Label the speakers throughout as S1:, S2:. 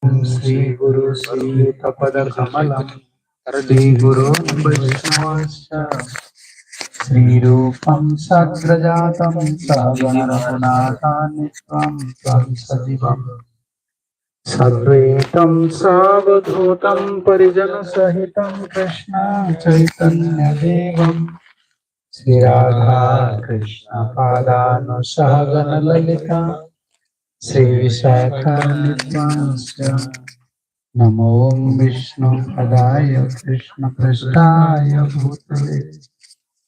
S1: श्री गुरु श्रीयुतपदकमलं श्री गुरु वैष्णवश्च श्रीरूपं सग्रजातं सगणरघुनाथान्वितं त्वं सजीवम् सद्वैतं सावधूतं परिजनसहितं कृष्ण चैतन्यदेवं श्रीराधा कृष्ण पादानुसहगण ललिता श्रीविशाखान्वितांश्च नमो विष्णुपदाय कृष्णपृष्ठाय भूतले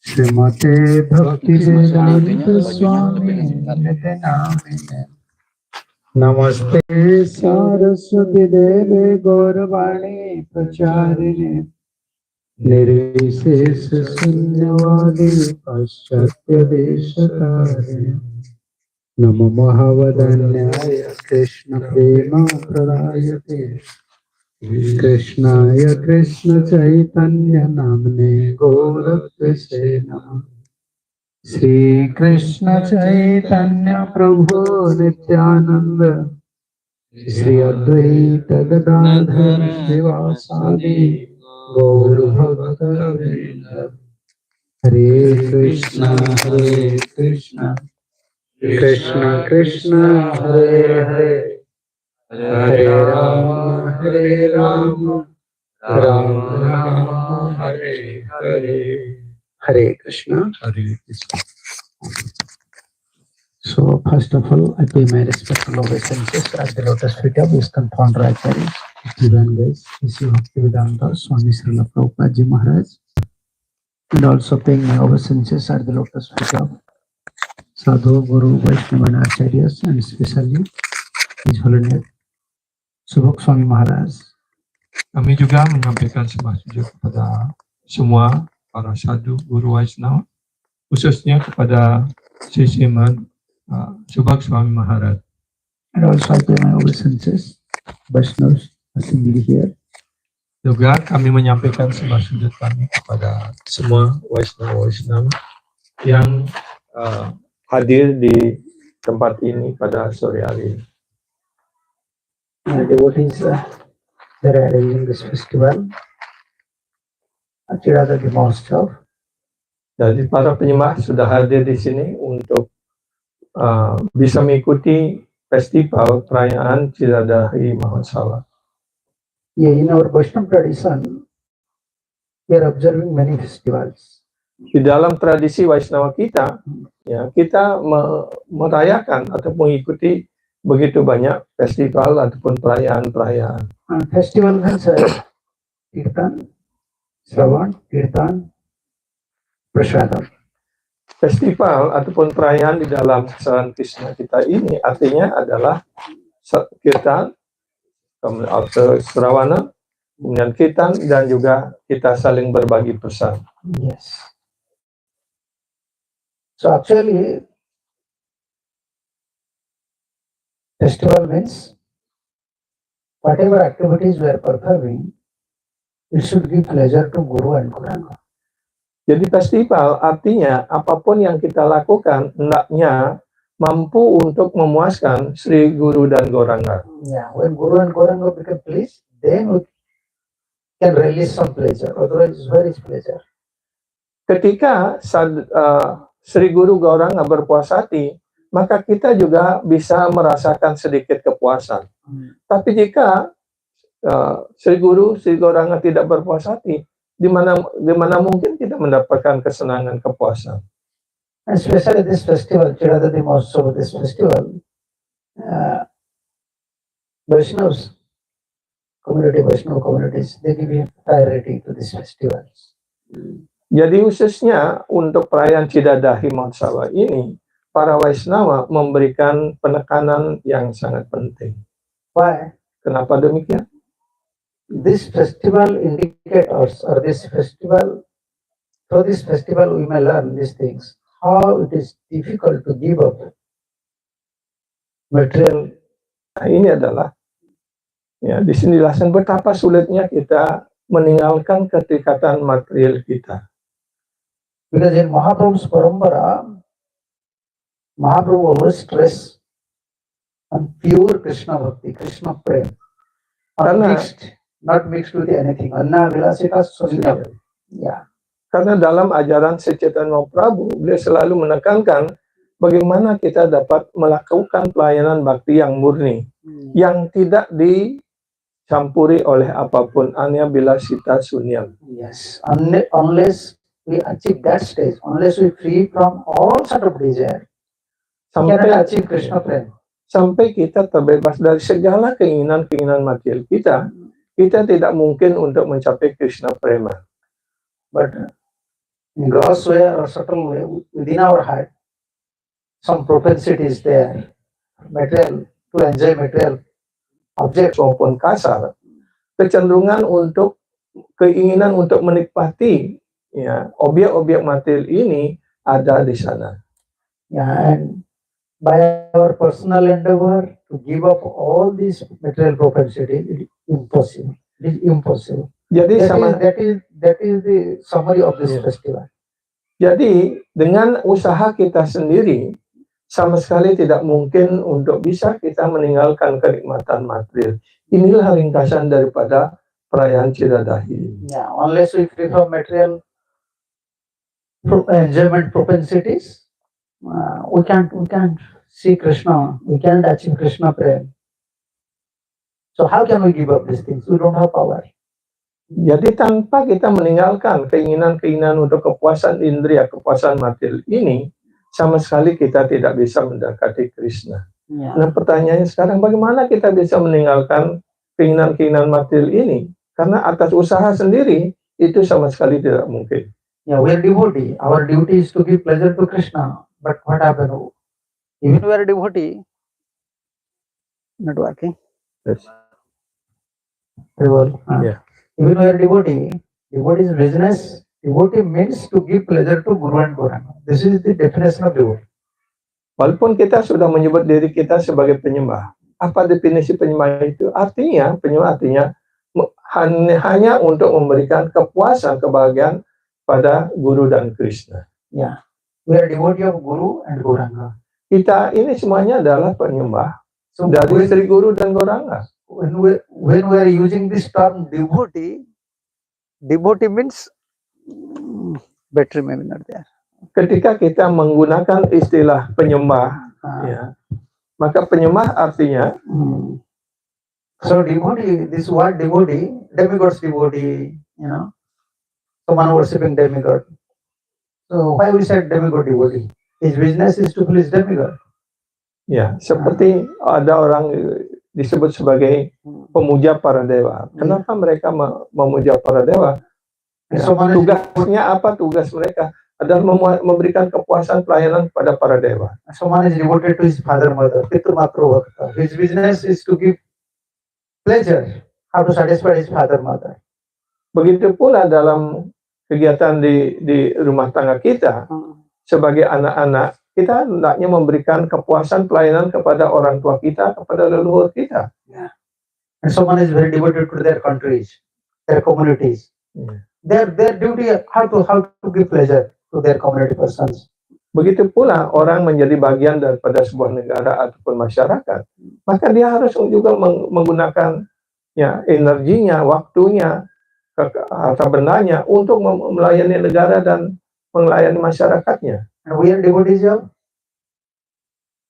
S1: श्रीमते भक्तिवेदान्त स्वामी नामिने नमस्ते सरस्वती देवे गौरवाणी प्रचारिणे निर्विशेष शून्यवादी पाश्चात्य देशकारिणे नमो महावदन्याय कृष्ण प्रेम प्रदायते कृष्णाय कृष्ण चैतन्य नामने गौरक्षसे नमः श्री कृष्ण चैतन्य प्रभु नित्यानंद श्री अद्वैत गदाधर शिवासादि गौर भक्त हरे कृष्ण कृष्ण कृष्ण हरे हरे हरे राम राम राम हरे हरे हरे Krishna So first of all, I pay my respectful obeisances at the lotus feet of Eastern Founder Acharya, Guys, Sri Bhaktivedanta Swami Srila Prabhupada Ji Maharaj, and also paying my obeisances at the lotus feet of Sadhu Guru Vaishnava Acharyas and especially His Holiness Subhak Swami Maharaj.
S2: Kami juga menyampaikan sembah sujud kepada semua para sadhu guru Vaishnava, khususnya kepada Sisiman Subhak Swami Maharaj.
S1: And also I pay my obeisances, Vaishnavas assembly here.
S2: Juga kami menyampaikan sembah sujud kami kepada semua Vaishnava yang hadir di tempat ini pada sore hari ini.
S1: Devotees that are arranging this festival at Chiradadi Mahotsav.
S2: Jadi para penyembah sudah hadir di sini untuk bisa mengikuti festival perayaan Ciradadi Mahotsav.
S1: Yeah, in our Vaishnava tradition, we are observing many festivals.
S2: Di dalam tradisi Vaishnava kita, ya kita merayakan atau mengikuti begitu banyak festival ataupun perayaan-perayaan.
S1: Festival means Kirtan, Shravan, Kirtan, Prasadam.
S2: Festival ataupun perayaan di dalam kesalahan Krishna kita ini artinya adalah Kirtan, atau Shravana, kemudian Kirtan, dan juga kita saling berbagi pesan.
S1: Yes. So actually, festival means whatever activities we are performing, it should give pleasure to Guru and Gauranga.
S2: Jadi festival artinya apapun yang kita lakukan hendaknya mampu untuk memuaskan Sri Guru dan Gauranga.
S1: Yeah, when Guru and Gauranga become pleased, then we can release some pleasure. Otherwise, where is pleasure?
S2: Ketika Sri Guru Gauranga berpuas hati, maka kita juga bisa merasakan sedikit kepuasan. Tapi jika Sri Guru, Sri Gauranga tidak berpuas hati, di mana mungkin kita mendapatkan kesenangan, kepuasan.
S1: Especially this festival, Chiradadi Mahotsav, this festival, Vaishnavas, Vaishnava communities, they give priority to these festivals.
S2: Jadi khususnya untuk perayaan Ciradadi Mahotsav ini, para Vaishnava memberikan penekanan yang sangat penting.
S1: Why?
S2: Kenapa demikian?
S1: This festival indicates us, or this festival, through this festival we may learn these things, how it is difficult to give up material.
S2: Nah, ini adalah, ya, di sini dijelaskan betapa sulitnya kita meninggalkan keterikatan material kita.
S1: Because in Mahaprabhu's Parambara, Mahaprabhu always stress on pure Krishna Bhakti, Krishna Prem.
S2: Karena-
S1: not mixed with anything. Anna Vilasita Sunyam. Yeah.
S2: Karena dalam ajaran Chaitanya Prabhu, beliau selalu menekankan bagaimana kita dapat melakukan pelayanan bakti yang murni, yang tidak dicampuri oleh apapun, Anya Vilasita Sunyam.
S1: Yes. Unless we achieve that stage, unless we free from all sort of desire, we cannot
S2: Sampai
S1: achieve Krishna prema.
S2: sampai kita terbebas dari segala keinginan-keinginan material kita tidak mungkin untuk mencapai Krishna prema.
S1: But in gross way or subtle way, within our heart, some propensity is there, material, to enjoy material objects.
S2: Maupun kasar, kecenderungan untuk keinginan untuk menikmati ya objek-objek material ini ada di sana.
S1: Yeah, and by our personal endeavor to give up all these material propensity, it is impossible. It is impossible.
S2: Jadi
S1: That is the summary of this
S2: Yeah.
S1: festival.
S2: Jadi dengan usaha kita sendiri sama sekali tidak mungkin untuk bisa kita meninggalkan kenikmatan material. Inilah ringkasan daripada perayaan Cidadahi.
S1: Yeah, unless we free from material enjoyment propensities, we can't see Krishna. We can't achieve Krishna prema. So how can we give up these things? We don't have power.
S2: Jadi tanpa kita meninggalkan keinginan-keinginan untuk kepuasan indria, kepuasan material ini, sama sekali kita tidak bisa mendekati Krishna.
S1: Yeah.
S2: Nah pertanyaannya sekarang, bagaimana kita bisa meninggalkan keinginan-keinginan material ini? Karena atas usaha sendiri, itu sama sekali tidak mungkin.
S1: Yeah, we are devotee. Our duty is to give pleasure to Krishna. But what happened? Even we are devotee, not working.
S2: Yes. Yeah.
S1: Even we are devotee is business. Devotee means to give pleasure to Guru and Gauranga. This is the definition of devotee.
S2: Walaupun kita sudah menyebut diri kita sebagai penyembah, apa definisi penyembah itu? Artinya, penyembah artinya hanya untuk memberikan kepuasan, kebahagiaan pada Guru dan Krishna.
S1: Yeah, we are devotee of Guru and Gauranga.
S2: Kita ini semuanya adalah penyembah
S1: So
S2: dari Sri Guru dan Gauranga.
S1: when we are using this term devotee means battery maybe not there.
S2: Ketika kita menggunakan istilah penyembah, ya, maka penyembah artinya
S1: So devotee, this word devotee, demigod's devotee, someone worshipping demigod. So why we said demigod devotee? His business is to please demigod.
S2: ya seperti ada orang disebut sebagai pemuja para dewa. Kenapa mereka memuja para dewa? Ya, tugasnya apa? Tugas mereka adalah memberikan kepuasan pelayanan pada para dewa.
S1: Someone is devoted to his father, mother, Pitu Matru Bhakta. His business is to give pleasure, how to satisfy his father, mother.
S2: Begitu pula dalam kegiatan di rumah tangga kita, sebagai anak-anak, kita hendaknya memberikan kepuasan pelayanan kepada orang tua kita, kepada leluhur kita.
S1: Yeah. And someone is very devoted to their countries, their communities.
S2: Yeah.
S1: Their duty how to give pleasure to their community persons.
S2: Begitu pula orang menjadi bagian daripada sebuah negara ataupun masyarakat, maka dia harus juga menggunakan ya energinya, waktunya, harta bendanya untuk melayani negara dan melayani masyarakatnya.
S1: And we are devotees of?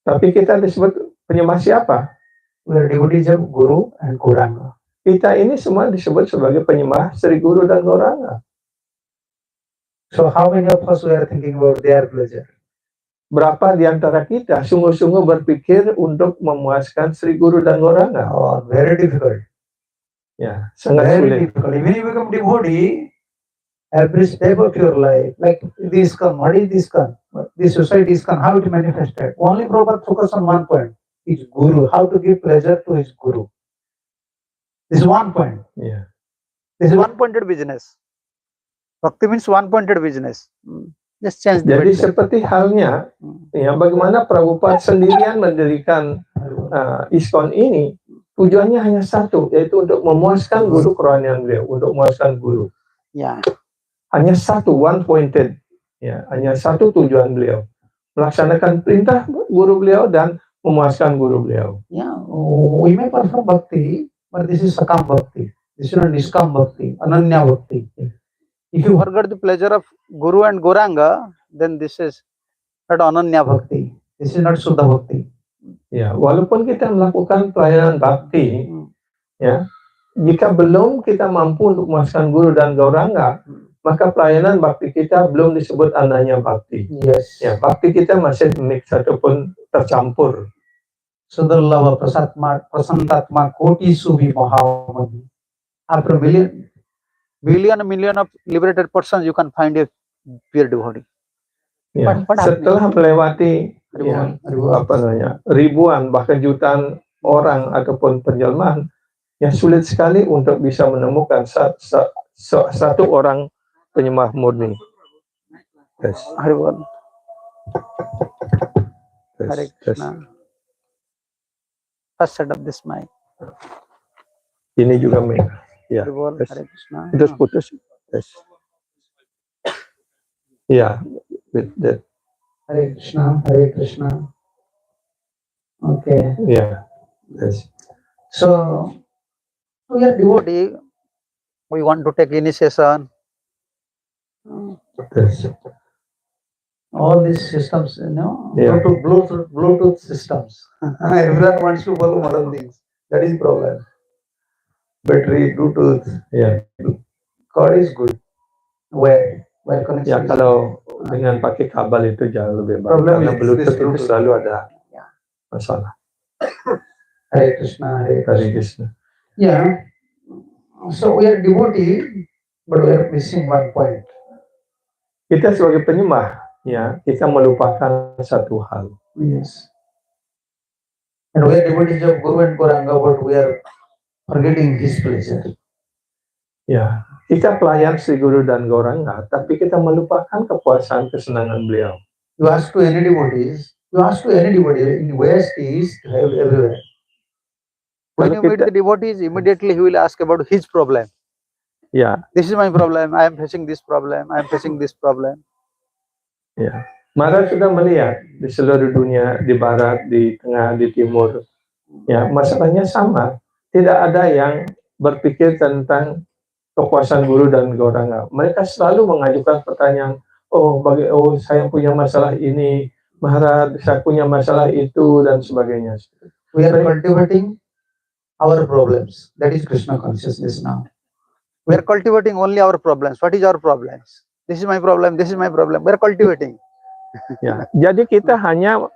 S2: Tapi kita disebut penyembah siapa?
S1: We are devotees of Guru and Gauranga.
S2: Kita ini semua disebut sebagai penyembah Sri Guru dan Gauranga.
S1: So how many of us we are thinking about their pleasure?
S2: Berapa di antara kita sungguh-sungguh berpikir untuk memuaskan Sri Guru dan Gauranga?
S1: Oh, very difficult.
S2: Ya, sangat
S1: Very
S2: sulit.
S1: difficult. Even if you become devotee, every step of your life, like this come, what is this come? This society is come, how it manifested. Only proper focus on one point, is Guru, how to give pleasure to his Guru. This is one point.
S2: Ya.
S1: This is one-pointed business. Bhakti means one-pointed business. Just change the
S2: Jadi
S1: word.
S2: seperti halnya, ya bagaimana Prabhupada sendirian mendirikan ISKCON ini, tujuannya hanya satu, yaitu untuk memuaskan guru kerohanian beliau, untuk memuaskan guru.
S1: Yeah.
S2: Hanya satu, one pointed, ya, hanya satu tujuan beliau, melaksanakan perintah guru beliau dan memuaskan guru beliau.
S1: Yeah. We may perform bhakti but this is Sakam Bhakti. This is not Niskam Bhakti, Ananya Bhakti.
S3: If you forget the pleasure of Guru and Gauranga, then this is not Ananya Bhakti.
S1: This is not Suddha Bhakti.
S2: Ya, walaupun kita melakukan pelayanan bakti, ya, jika belum kita mampu untuk memuaskan guru dan gauranga, maka pelayanan bakti kita belum disebut ananya bakti.
S1: Yes.
S2: Ya, bakti kita masih mix ataupun tercampur.
S1: Sudurlava Prasantatma Koti Subhi Mahamani. After
S3: Million of liberated persons, you can find a pure devotee.
S2: Ya,
S3: But
S2: setelah melewati ya, ribuan bahkan jutaan orang ataupun penjelmaan, ya sulit sekali untuk bisa menemukan satu orang penyembah murni. Yes.
S3: Haribol.
S2: Yes.
S3: Hare
S2: Yes.
S3: Krishna. First set up this mic.
S2: Ini juga mic. Ya.
S3: Haribol.
S2: Yes.
S3: Hare Krishna.
S2: Putus. Yes. Ya. With that.
S1: Hare Krishna, Hare Krishna. Okay.
S2: Ya. Yes.
S1: So we are
S3: Devotee, we want to take initiation.
S2: Yes.
S1: all these systems,
S2: Yeah.
S1: Bluetooth systems. Everyone wants to follow modern things. That is problem. Battery, Bluetooth,
S2: Ya.
S1: cord is good. Wire connection.
S2: Ya,
S1: is
S2: kalau dengan pakai kabel itu jauh lebih baik.
S1: Problem
S2: Karena
S1: is
S2: Bluetooth
S1: this
S2: itu
S1: Bluetooth.
S2: selalu ada
S1: Ya.
S2: masalah.
S1: Hare Krishna, Hare Krishna.
S2: Hare Krishna.
S1: Yeah. So we are devotee, but we are missing one point.
S2: Kita sebagai penyembah, ya, kita melupakan satu hal.
S1: Yes. And we are devotees of Guru and Gauranga, but we are forgetting his pleasure.
S2: Ya, kita pelayan Sri Guru dan Gauranga, tapi kita melupakan kepuasan kesenangan beliau.
S1: You ask to any devotees, in West, East, everywhere.
S3: When
S2: Kalau
S3: you meet
S2: kita-
S3: the devotees, immediately he will ask about his problem.
S2: Ya,
S3: This is my problem. I am facing this problem. I am facing this problem.
S2: ya. Mara sudah melihat di seluruh dunia, di barat, di tengah, di timur, ya, masalahnya sama. Tidak ada yang berpikir tentang kepuasan Guru dan Gauranga. Mereka selalu mengajukan pertanyaan, saya punya masalah ini, Maharaj, saya punya masalah itu, dan sebagainya.
S1: We are cultivating our problems. That is Krishna consciousness now.
S3: We are cultivating only our problems. What is our problems? This is my problem. This is my problem. We are cultivating.
S2: Ya, jadi kita hanya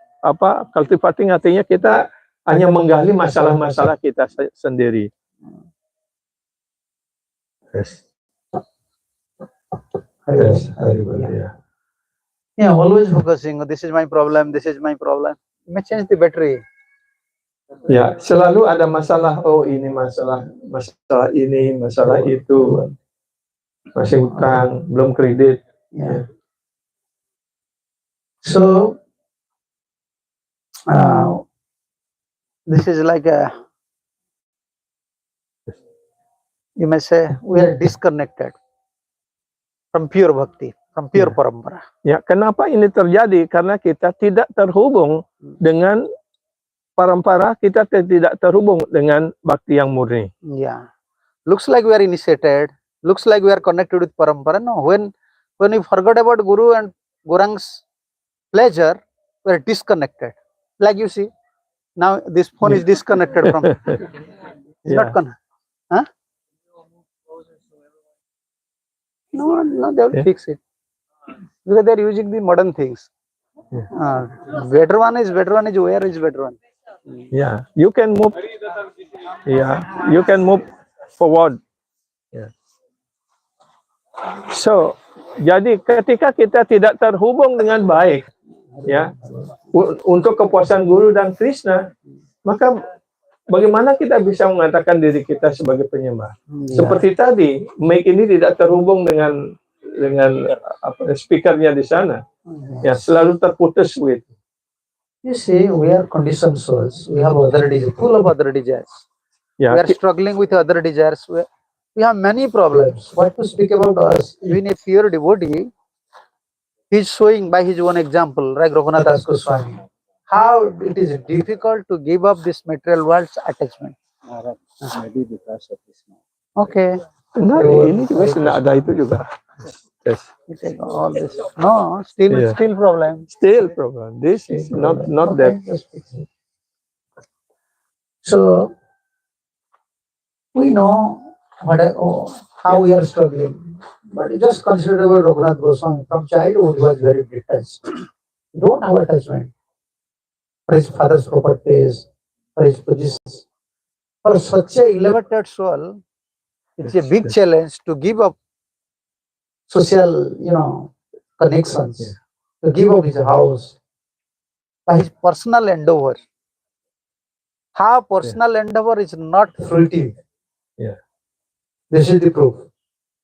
S2: cultivating, artinya kita hanya menggali masalah-masalah kita sendiri. Yes. Yes. Ya.
S3: Yeah, always focusing. This is my problem. This is my problem. You may change the battery.
S2: Ya, selalu ada masalah. Oh, ini masalah ini, masalah itu. Masih hutang, belum kredit.
S1: Yeah. So,
S3: This is like a, you may say, we are disconnected from pure bhakti, from pure
S2: Yeah.
S3: parampara.
S2: Ya, kenapa ini terjadi? Karena kita tidak terhubung dengan parampara, kita tidak terhubung dengan bakti yang murni.
S3: Yeah. Looks like we are initiated. Looks like we are connected with parampara. No, when we forgot about Guru and Gaurang's pleasure, we are disconnected. Like you see, now this phone is disconnected from. It's
S2: Yeah.
S3: not huh? No, they will
S2: Yeah.
S3: fix it because they are using the modern things. Better one is where is better one?
S2: Ya, you can move. Ya, you can move forward. Ya. So, jadi ketika kita tidak terhubung dengan baik, ya, untuk kepuasan Guru dan Krishna, maka bagaimana kita bisa mengatakan diri kita sebagai penyembah? Seperti tadi, mic ini tidak terhubung dengan speakernya di sana, ya, selalu terputus begitu.
S1: you see, we are conditioned souls. We have other desires.
S3: Full of other desires.
S2: Ya,
S3: We are struggling with other desires. We have many problems.
S1: What to speak about us?
S3: Even a pure devotee, he is showing by his own example, like Raghunath Das Goswami, how it is difficult to give up this material world's attachment.
S1: Maybe because of this.
S3: Okay.
S2: Benar, ini juga sudah ada itu juga. Yes.
S3: You take all this. No, still
S2: Yeah.
S3: still problem.
S2: Still problem. This is not that.
S1: Just fix it. So we know how we are struggling, but just consider about Raghunath Goswami. From childhood, he was very detached. He don't have attachment for his father's properties, for his positions. For such a
S3: Elevated soul, it's a big challenge to give up.
S1: social, connections, to give up his house.
S3: His personal endeavor. How personal endeavor is not
S1: Fruitive.
S2: Yeah.
S1: This is the proof.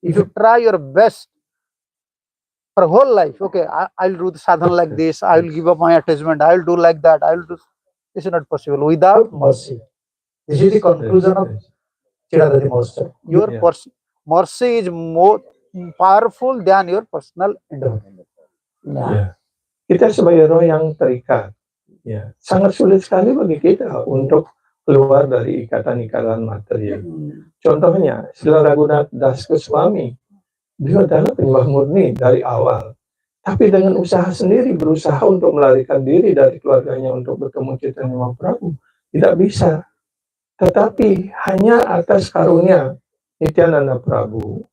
S3: if you try your best for whole life, okay, I'll do the sadhana like this, I will give up my attachment, I will do like that, I will do. This is not possible without
S1: Mercy. This is the conclusion of Chidadadi Master.
S3: your
S2: Yeah.
S3: mercy is more powerful than your personal endeavor.
S2: Ya. Kita sebagai roh yang terikat, ya, sangat sulit sekali bagi kita untuk keluar dari ikatan-ikatan material. Contohnya, Srila Raghunath Das Goswami, beliau adalah penyembah murni dari awal. Tapi dengan usaha sendiri, berusaha untuk melarikan diri dari keluarganya untuk bertemu Chaitanya Mahaprabhu, tidak bisa. Tetapi hanya atas karunia Nityananda Prabhu,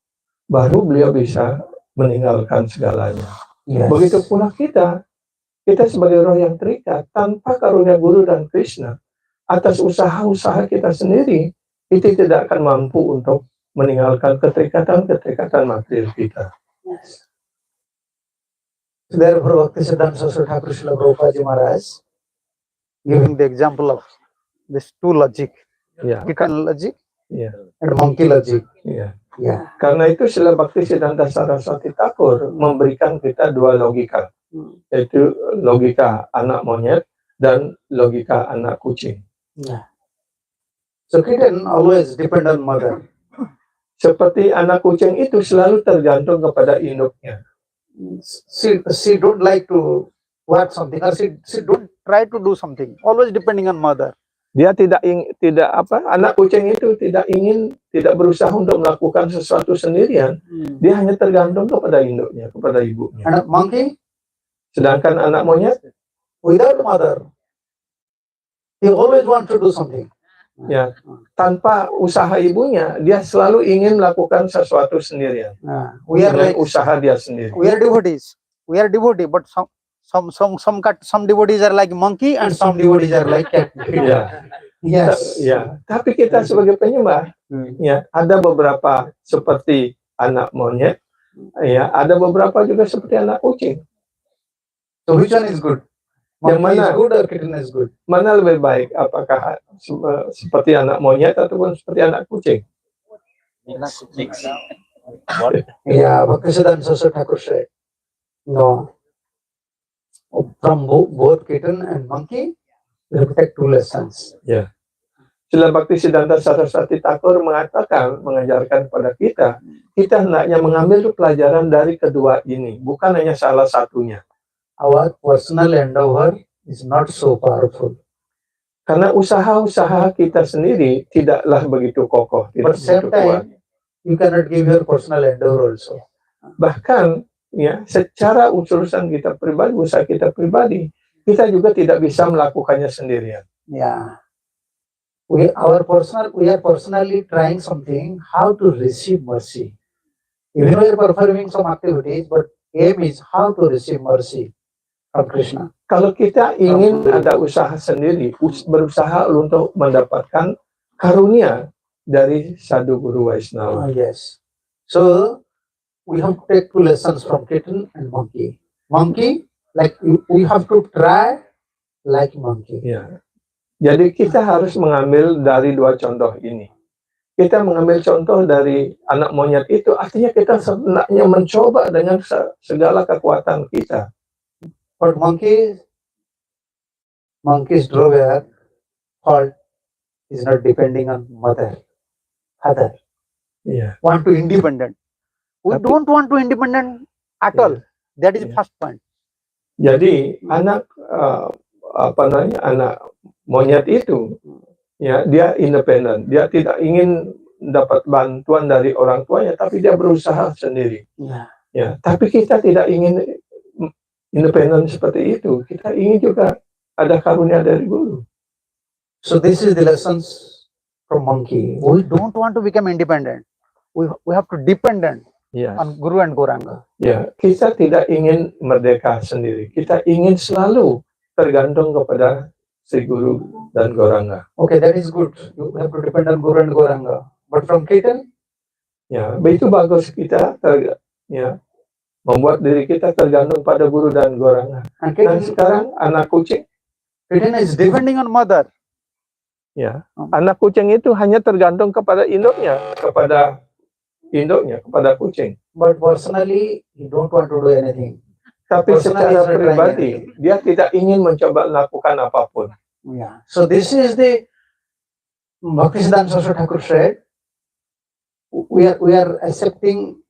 S2: baru beliau bisa meninggalkan segalanya.
S1: Yes.
S2: Begitu pula kita sebagai roh yang terikat, tanpa karunia Guru dan Krishna, atas usaha-usaha kita sendiri, itu tidak akan mampu untuk meninggalkan keterikatan material kita.
S1: Yes. Therefore, Bhaktisiddhanta Saraswati Thakur Srila Prabhupada Ji Maharaj,
S3: Giving the example of this two logic,
S2: Ya,
S3: Tibetan logic
S2: ya,
S1: and monkey logic.
S2: ya.
S1: Yeah.
S2: Karena itu Srila Bhaktisiddhanta Saraswati Thakur memberikan kita dua logika, yaitu logika anak monyet dan logika anak kucing.
S1: Yeah. So kitten always depend on mother.
S2: Seperti anak kucing itu selalu tergantung kepada induknya.
S1: She don't like to watch something, or she don't.
S3: try to do something, always depending on mother.
S2: Dia anak kucing itu tidak berusaha untuk melakukan sesuatu sendirian. Dia hanya tergantung kepada induknya, kepada ibunya.
S1: And a monkey,
S2: Sedangkan anak monyet,
S1: without mother, he always want to do something.
S2: ya, tanpa usaha ibunya, dia selalu ingin melakukan sesuatu sendirian.
S1: We are
S2: Dengan
S1: like,
S2: usaha dia sendiri.
S3: We are devotees. We are devotee, but some devotees are like monkey
S1: and
S3: and
S1: some devotees are like cat.
S2: Ya,
S1: Yes.
S2: ya. Tapi kita sebagai penyembah, ya, ada beberapa seperti anak monyet, ya, ada beberapa juga seperti anak kucing.
S1: So which one is good?
S2: Yang
S1: Monkey
S2: mana?
S1: is good or kitten is good?
S2: Mana lebih baik? Apakah seperti anak monyet ataupun seperti anak kucing?
S1: Yeah, Bhaktisiddhanta Saraswati Thakur said, no. From both kitten and monkey, we have to take two lessons.
S2: Ya. Srila Bhaktisiddhanta Saraswati Thakur mengajarkan kepada kita hendaknya mengambil pelajaran dari kedua ini, bukan hanya salah satunya.
S1: Our personal endeavor is not so powerful.
S2: Karena usaha-usaha kita sendiri tidaklah begitu kokoh, tidak
S1: But same
S2: begitu kuat.
S1: time, you cannot give your personal endeavor also.
S2: Bahkan, ya, secara urusan kita pribadi, usaha kita pribadi, kita juga tidak bisa melakukannya sendirian.
S1: Yeah. We are personally trying something, how to receive mercy. Even we are performing some activities, but aim is how to receive mercy from Krishna.
S2: Kalau kita ingin ada usaha sendiri, berusaha untuk mendapatkan karunia dari Sadhu Guru Vaishnava.
S1: Yes. So we have to take two lessons from kitten and monkey. Monkey, like we have to try like monkey.
S2: Ya. Jadi kita harus mengambil dari dua contoh ini. Kita mengambil contoh dari anak monyet itu, artinya kita sebenarnya mencoba dengan segala kekuatan kita.
S1: But monkey's drawback fault is not depending on mother, father.
S2: Ya.
S3: Want to independent. We
S2: Tapi-
S3: don't want to independent at all. That is the first point.
S2: Jadi anak anak monyet itu Ya, dia independen. Dia tidak ingin dapat bantuan dari orang tuanya, tapi dia berusaha sendiri.
S3: Yeah.
S2: Ya, tapi kita tidak ingin independen seperti itu. Kita ingin juga ada karunia dari guru.
S3: So this is the lessons from monkey. We don't want to become independent. We have to dependent
S2: Ya,
S3: on Guru and Gauranga.
S2: ya, kita tidak ingin merdeka sendiri. Kita ingin selalu tergantung kepada Sri Guru dan Gauranga.
S3: Okay, that is good. You have to depend on Guru and Gauranga. But from Kirtan,
S2: Ya, itu bagus kita ya, membuat diri kita tergantung pada Guru dan Gauranga.
S3: and
S2: Dan
S3: Kirtan,
S2: sekarang anak kucing,
S3: Kirtan is depending on mother.
S2: ya, anak kucing itu hanya tergantung kepada induknya, kepada kucing.
S3: But personally, he don't want to do anything.
S2: Tapi
S3: Personally,
S2: secara
S3: he's not
S2: pribadi,
S3: trying
S2: dia tidak ingin mencoba melakukan apapun.
S3: Yeah. So this is the Bhaktisiddhanta Saraswati Thakur said. We are accepting,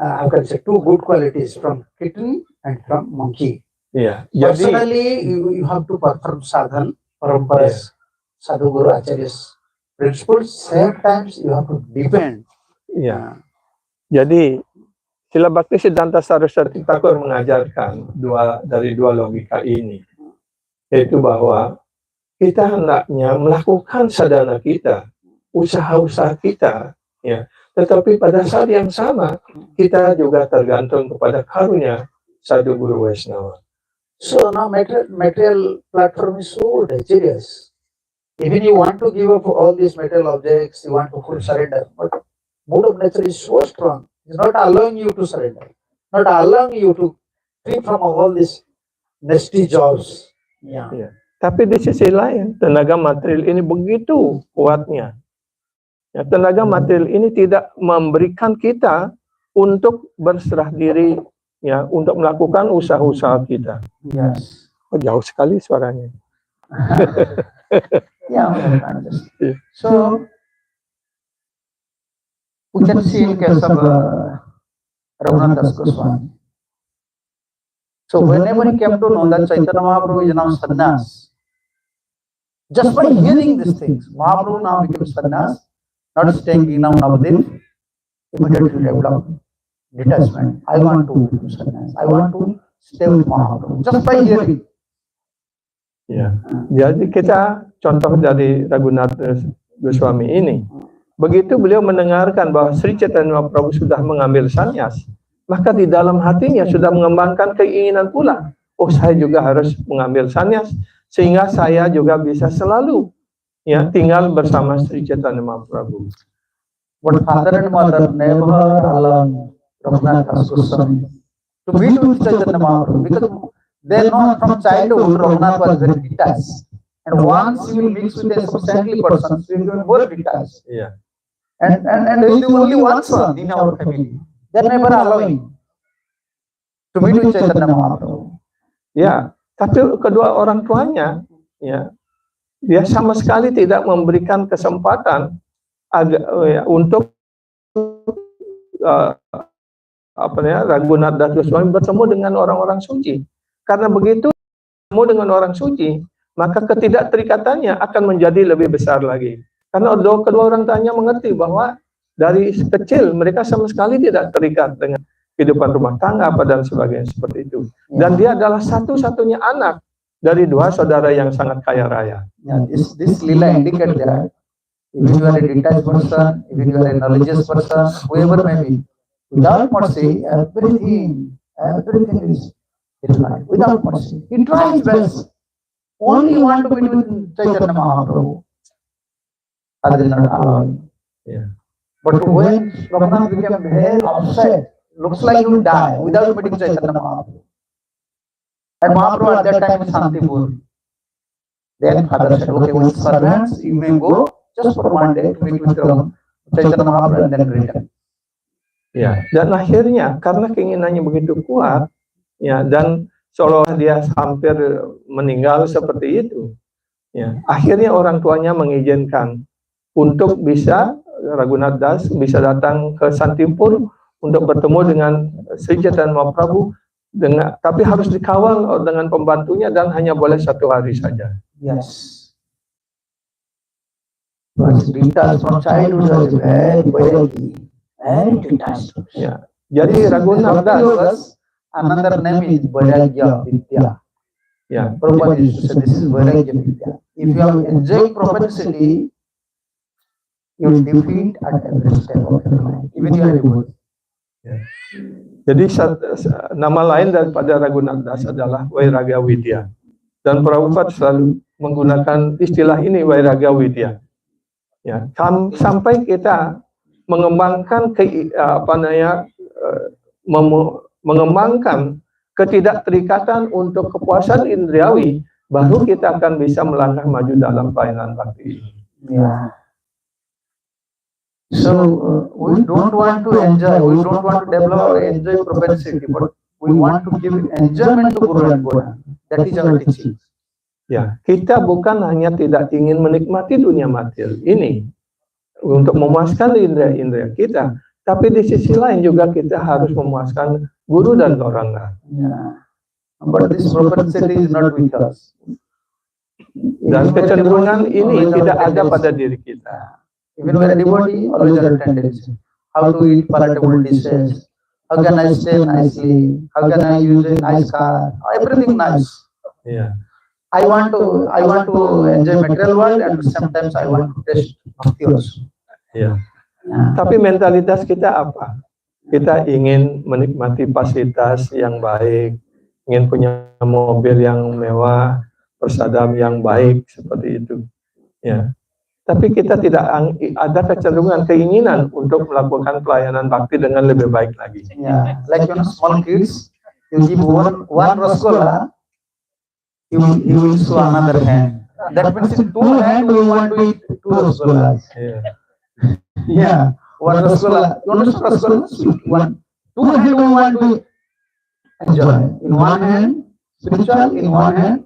S3: I can say, two good qualities from kitten and from monkey.
S2: Ya, jadi
S3: Personally, you have to perform sadhan, paramparas, sadhu guru acharyas principles. Same times you have to depend.
S2: ya. Jadi Sila Bhaktisiddhanta Saraswati Thakur mengajarkan dari dua logika ini, yaitu bahwa kita hendaknya melakukan sadhana kita, usaha-usaha kita, ya. Tetapi pada saat yang sama kita juga tergantung kepada karunia Sadhu Guru Vaishnava.
S3: So now material platform is so dangerous. Even you want to give up all these material objects, you want to full surrender, but mood of nature is so strong. It's not allowing you to surrender, not allowing you to free from all these nasty jobs. Yeah.
S2: Tapi di sisi lain, tenaga material ini begitu kuatnya. Ya, tenaga material ini tidak memberikan kita untuk berserah diri, ya, untuk melakukan usaha-usaha kita.
S3: Yes.
S2: Oh, jauh sekali suaranya.
S3: Yeah. So we can see in case of Raghunath Das Goswami. So whenever he came to know that Chaitanya Mahaprabhu is now sannyas, just by hearing these things, Mahaprabhu now became sannyas, not staying in Navadip, immediately developed detachment. I want to become sannyas. I want to stay with Mahaprabhu. Just by hearing.
S2: Ya. Jadi kita contoh dari Raghunath Goswami ini, begitu beliau mendengarkan bahwa Sri Chaitanya Mahaprabhu sudah mengambil sannyas, maka di dalam hatinya sudah mengembangkan keinginan pula, oh saya juga harus mengambil sannyas, sehingga saya juga bisa selalu, ya, tinggal bersama Sri Chaitanya Mahaprabhu.
S3: But father and mother never allowed Raghunath Das Goswami to meet with Chaitanya Mahaprabhu, because they know from childhood Raghunath was very detached. And once he will mix with a saintly person, he will be more detached.
S2: Ya.
S3: And he is the only one son in our family. They are never allowing to meet with Chaitanya Mahaprabhu.
S2: Ya, tapi kedua orang tuanya, ya, dia sama sekali tidak memberikan kesempatan untuk Raghunath Das Goswami bertemu dengan orang-orang suci. Karena begitu bertemu dengan orang suci, maka ketidakterikatannya akan menjadi lebih besar lagi. Karena kedua orang tuanya mengerti bahwa dari kecil mereka sama sekali tidak terikat dengan kehidupan rumah tangga apa dan sebagainya seperti itu. Dan dia adalah satu-satunya anak dari dua saudara yang sangat kaya raya.
S3: Yeah, this lila indicates that even you are a detached person, even you are a knowledgeous person, whoever may be, without mercy, everything is different. Without mercy, he tries best. Only want to be with Chaitanya Mahaprabhu. Other than allowing.
S2: Yeah.
S3: But when Raghunath became very upset, looks like he will die without meeting Chaitanya Mahaprabhu. And Mahaprabhu at that time in Shantipur. Then father said, okay, with servants, you may go just for one day to meet with Chaitanya Mahaprabhu and then return.
S2: Ya, dan akhirnya karena keinginannya begitu kuat, ya, dan seolah dia hampir meninggal seperti itu, ya, akhirnya orang tuanya mengizinkan untuk bisa Raghunath Das bisa datang ke Shantipur untuk bertemu dengan Sri Chaitanya Mahaprabhu, tapi harus dikawal dengan pembantunya dan hanya boleh 1 hari saja.
S3: Yes. was detached from childhood was very very detached.
S2: Ya. Jadi Raghunath Das,
S3: Das, another name is Vairagya Vidya.
S2: ya,
S3: Prabhupada used to say this is Vairagya Vidya. If you are enjoying propensity, you will defeat at every step of your life, even you are devotee.
S2: jadi nama lain daripada Raghunath Das adalah Vairagya Vidya. Dan Prabhupada selalu menggunakan istilah ini Vairagya Vidya. Ya, sampai kita mengembangkan mengembangkan ketidakterikatan untuk kepuasan indriawi, baru kita akan bisa melangkah maju dalam pelayanan bakti.
S3: Yeah. So we don't want to enjoy, we don't want to develop or enjoy propensity, but we want to give enjoyment to Guru and Guru. That is our teaching.
S2: Ya, kita bukan hanya tidak ingin menikmati dunia material ini untuk memuaskan indera-indera kita, tapi di sisi lain juga kita harus memuaskan guru dan Gauranga.
S3: Yeah. But this propensity is not with us.
S2: Dan kecenderungan ini tidak ada pada diri kita.
S3: Even when a devotee, always have a tendency. How to eat palatable dishes? How can I stay nicely? How can I use a nice car? Everything nice.
S2: Ya.
S3: I want to enjoy material world, and sometimes I want to taste bhakti also.
S2: Ya. Tapi mentalitas kita apa? Kita ingin menikmati fasilitas yang baik, ingin punya mobil yang mewah, persadam yang baik, seperti itu. Ya. Tapi kita tidak ada kecenderungan, keinginan untuk melakukan pelayanan bakti dengan lebih baik lagi.
S3: Yeah, like small kids, you give one rasgola, he will show another hand. That means in two hands we want to eat two rasgolas. Yeah, one rasgola. You understand rasgola? Sweet one. Two hands we want to enjoy. In one hand, spiritual. In one hand,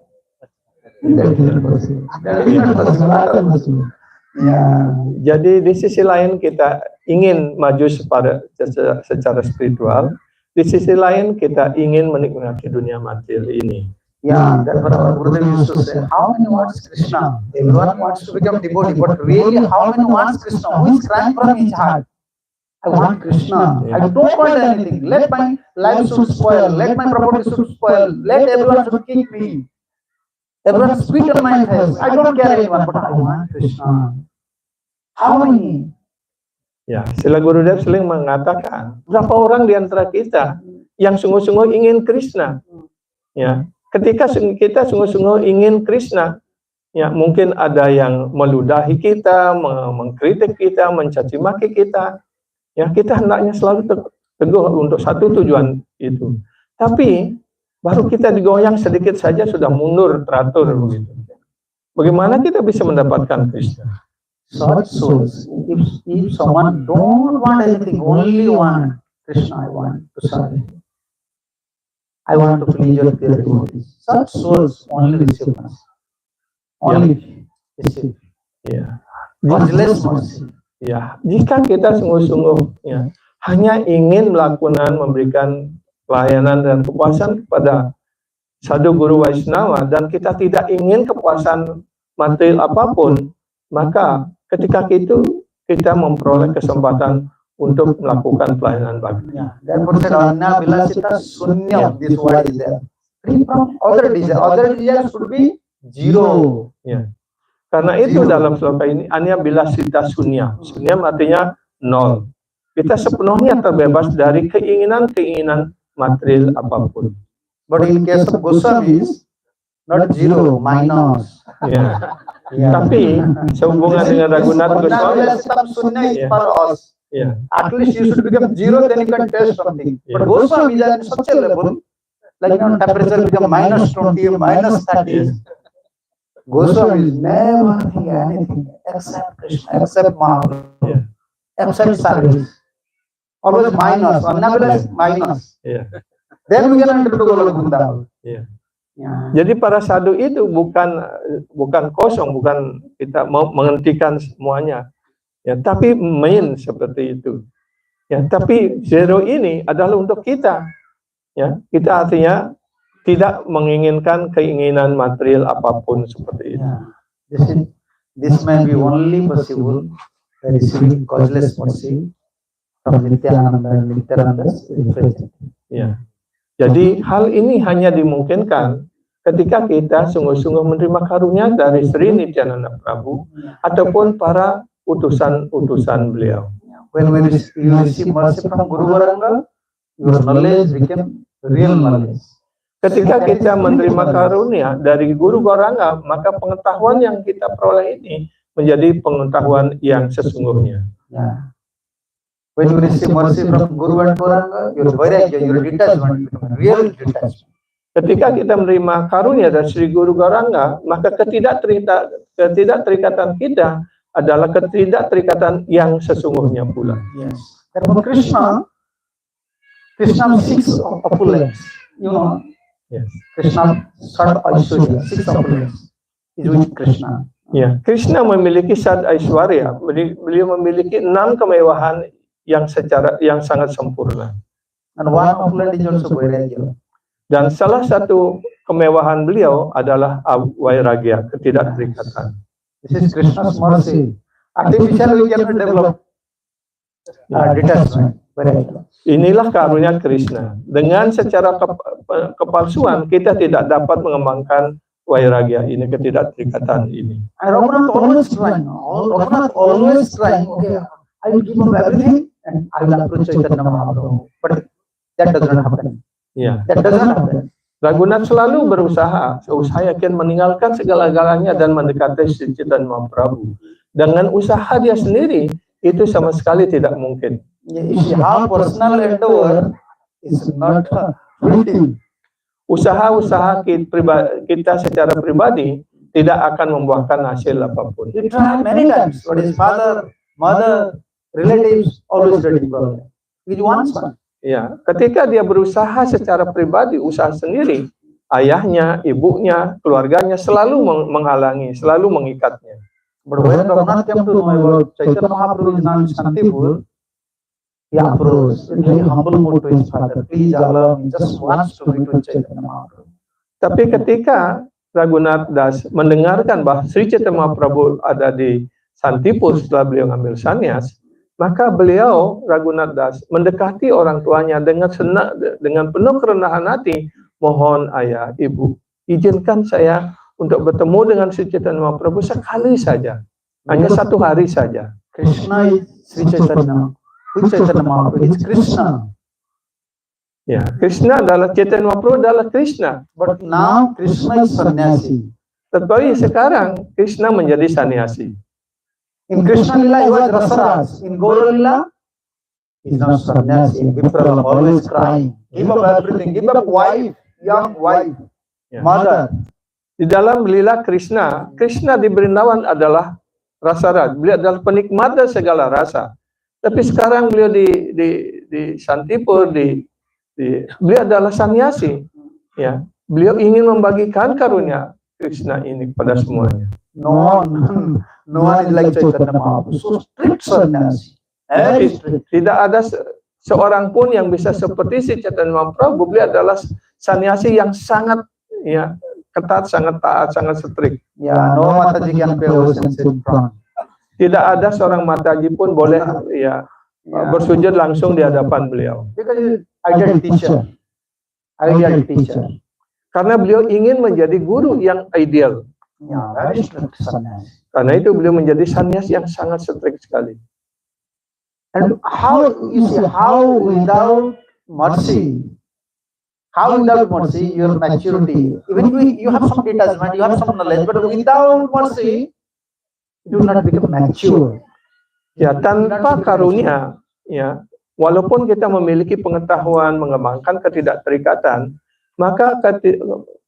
S2: Ya, jadi di sisi lain kita ingin maju secara spiritual, di sisi lain kita ingin menikmati dunia material ini.
S3: Yeah, that's what our Gurudev used to say. How many wants Krishna? Everyone wants to become devotee, but really, how many wants Krishna? Who is crying from his heart? I want Krishna. I don't want anything. Let my life should spoil. Let my property should spoil. Let everyone should kick me. Everyone spit on my face. I don't care anyone, but I want Krishna. How many?
S2: Ya, Srila Gurudev sering mengatakan, berapa orang di antara kita yang sungguh-sungguh ingin Krishna? Ya, ketika kita sungguh-sungguh ingin Krishna, ya mungkin ada yang meludahi kita, mengkritik kita, mencaci maki kita. Ya, kita hendaknya selalu teguh untuk satu tujuan itu. Tapi baru kita digoyang sedikit saja sudah mundur teratur begitu. Bagaimana kita bisa mendapatkan Krishna?
S3: Such souls, if someone don't want anything, only want Krishna, I want to serve him. I want to please your dear devotees. Such souls only receive mercy. Only receive.
S2: Ya.
S3: Much mercy.
S2: Ya, jika kita sungguh-sungguh ya, hanya ingin melakukan memberikan pelayanan dan kepuasan kepada sadhu guru Vaishnava dan kita tidak ingin kepuasan material apapun, maka ketika itu kita memperoleh kesempatan untuk melakukan pelayanan bakti.
S3: Dan Purusharana Vilasita Sunya, this word is there. Free from other desire should be zero.
S2: Ya. Karena itu dalam sloka ini Anya Vilasita Sunya. Sunya artinya nol. Kita sepenuhnya terbebas dari keinginan-keinginan material apapun.
S3: But in case of Goswamis, not zero, minus.
S2: Ya. Tapi sehubungan dengan Raghunath Goswami,
S3: Sunya for us.
S2: ya.
S3: At least you should become zero, then you can taste something. But Goswami is at such a level, like temperature become minus 20, minus 30. Goswami is never think anything except Krishna, except Mahaprabhu, except service. Always minus, unless minus.
S2: Ya.
S3: Then we can enter to Golokunda.
S2: Ya. Jadi para sadhu itu bukan kosong, bukan kita mau menghentikan semuanya. Ya, tapi main seperti itu. Ya, tapi zero ini adalah untuk kita. Ya, kita artinya tidak menginginkan keinginan material apapun seperti itu.
S3: This may be only possible by receiving causeless mercy from Nityananda and Nityananda's representative.
S2: Ya. Jadi hal ini hanya dimungkinkan ketika kita sungguh-sungguh menerima karunia dari Sri Nityananda Prabhu ataupun para utusan-utusan beliau.
S3: When you receive mercy from Guru Gauranga, your knowledge became real knowledge.
S2: Ketika kita menerima karunia dari Guru Gauranga, maka pengetahuan yang kita peroleh ini menjadi pengetahuan yang sesungguhnya.
S3: Yeah. When you receive mercy from Guru and Gauranga, your vairagya, your detachment become real detachment.
S2: Ketika kita menerima karunia dari Sri Guru Gauranga, maka ketidakterikatan kita adalah ketidakterikatan yang sesungguhnya pula.
S3: Yes. Therefore Krishna six opulence. You know,
S2: Yes.
S3: Krishna Sad Aishwarya, six opulence is with Krishna.
S2: Ya, Krishna memiliki sad aishwarya. Beliau memiliki 6 kemewahan yang sangat sempurna.
S3: And one opulence is also vairagya.
S2: Dan salah satu kemewahan beliau adalah vairagya, ketidakterikatan.
S3: This is Krishna's mercy. Artificially we cannot develop detachment, vairagya.
S2: Inilah karunia Krishna. Dengan secara kepalsuan kita tidak dapat mengembangkan vairagya ini, ketidakterikatan ini.
S3: And Raghunath always trying. Okay, I will give up everything and I will approach Chaitanya Mahaprabhu. But that does not happen.
S2: Ya.
S3: That does not happen.
S2: Raghunath selalu berusaha, yakin meninggalkan segala-galanya dan mendekati Sri Chaitanya Mahaprabhu. Dengan usaha dia sendiri itu sama sekali tidak mungkin.
S3: If you have personal endeavor, it's not fleeting.
S2: Usaha-usaha kita secara pribadi tidak akan membuahkan hasil apapun.
S3: You try many times, but his father, mother, relatives always ready problem. With one son.
S2: Ya, ketika dia berusaha secara pribadi, usaha sendiri, ayahnya, ibunya, keluarganya selalu menghalangi, selalu mengikatnya.
S3: But when Raghunath came to know about Chaitanya Mahaprabhu is now in Shantipur, he approached in very humble mood to his father. Please allow me, just wants to meet with Chaitanya Mahaprabhu.
S2: Tapi ketika Raghunath Das mendengarkan bahwa Sri Chaitanya Mahaprabhu ada di Shantipur setelah beliau ngambil sannyas, maka beliau Raghunath Das mendekati orang tuanya dengan penuh kerendahan hati, mohon ayah, ibu, izinkan saya untuk bertemu dengan Sri Chaitanya Mahaprabhu sekali saja, hanya 1 hari saja.
S3: Krishna is Sri Chaitanya. Who Chaitanya Mahaprabhu is Krishna.
S2: Ya, Krishna adalah Chaitanya Mahaprabhu adalah Krishna.
S3: But now Krishna is sannyasi.
S2: Tetapi sekarang Krishna menjadi sannyasi.
S3: In Krishna Lila he was Rasaraj. In Gaura Lila he is not sannyasi. People are always crying. Give up everything. Give up wife, young wife,
S2: Ya.
S3: mother.
S2: Di dalam lila Krishna, Krishna di Brindawan adalah Rasaraj. Beliau adalah penikmat dari segala rasa. Tapi sekarang beliau di Shantipur, beliau adalah sannyasi. Ya, beliau ingin membagikan karunia Krishna ini kepada semuanya.
S3: No one is like Chaitanya Mahaprabhu. So strict sannyasi. Very strict.
S2: Tidak ada seorang pun yang bisa seperti si Chaitanya Mahaprabhu. Beliau adalah sannyasi yang sangat ketat, sangat taat, sangat strict.
S3: Yeah, no Mataji can pay obeisance in front.
S2: Tidak ada seorang mataji pun boleh bersujud langsung di hadapan beliau.
S3: Because he is ideal teacher.
S2: Karena beliau ingin menjadi guru yang ideal.
S3: Yeah, very strict sannyasi.
S2: Karena itu beliau menjadi sannyas yang sangat strict sekali.
S3: And how without mercy, your maturity, even you have some detachment, you have some knowledge, but without mercy, you do not become mature.
S2: Ya, tanpa karunia, ya, walaupun kita memiliki pengetahuan mengembangkan ketidakterikatan, maka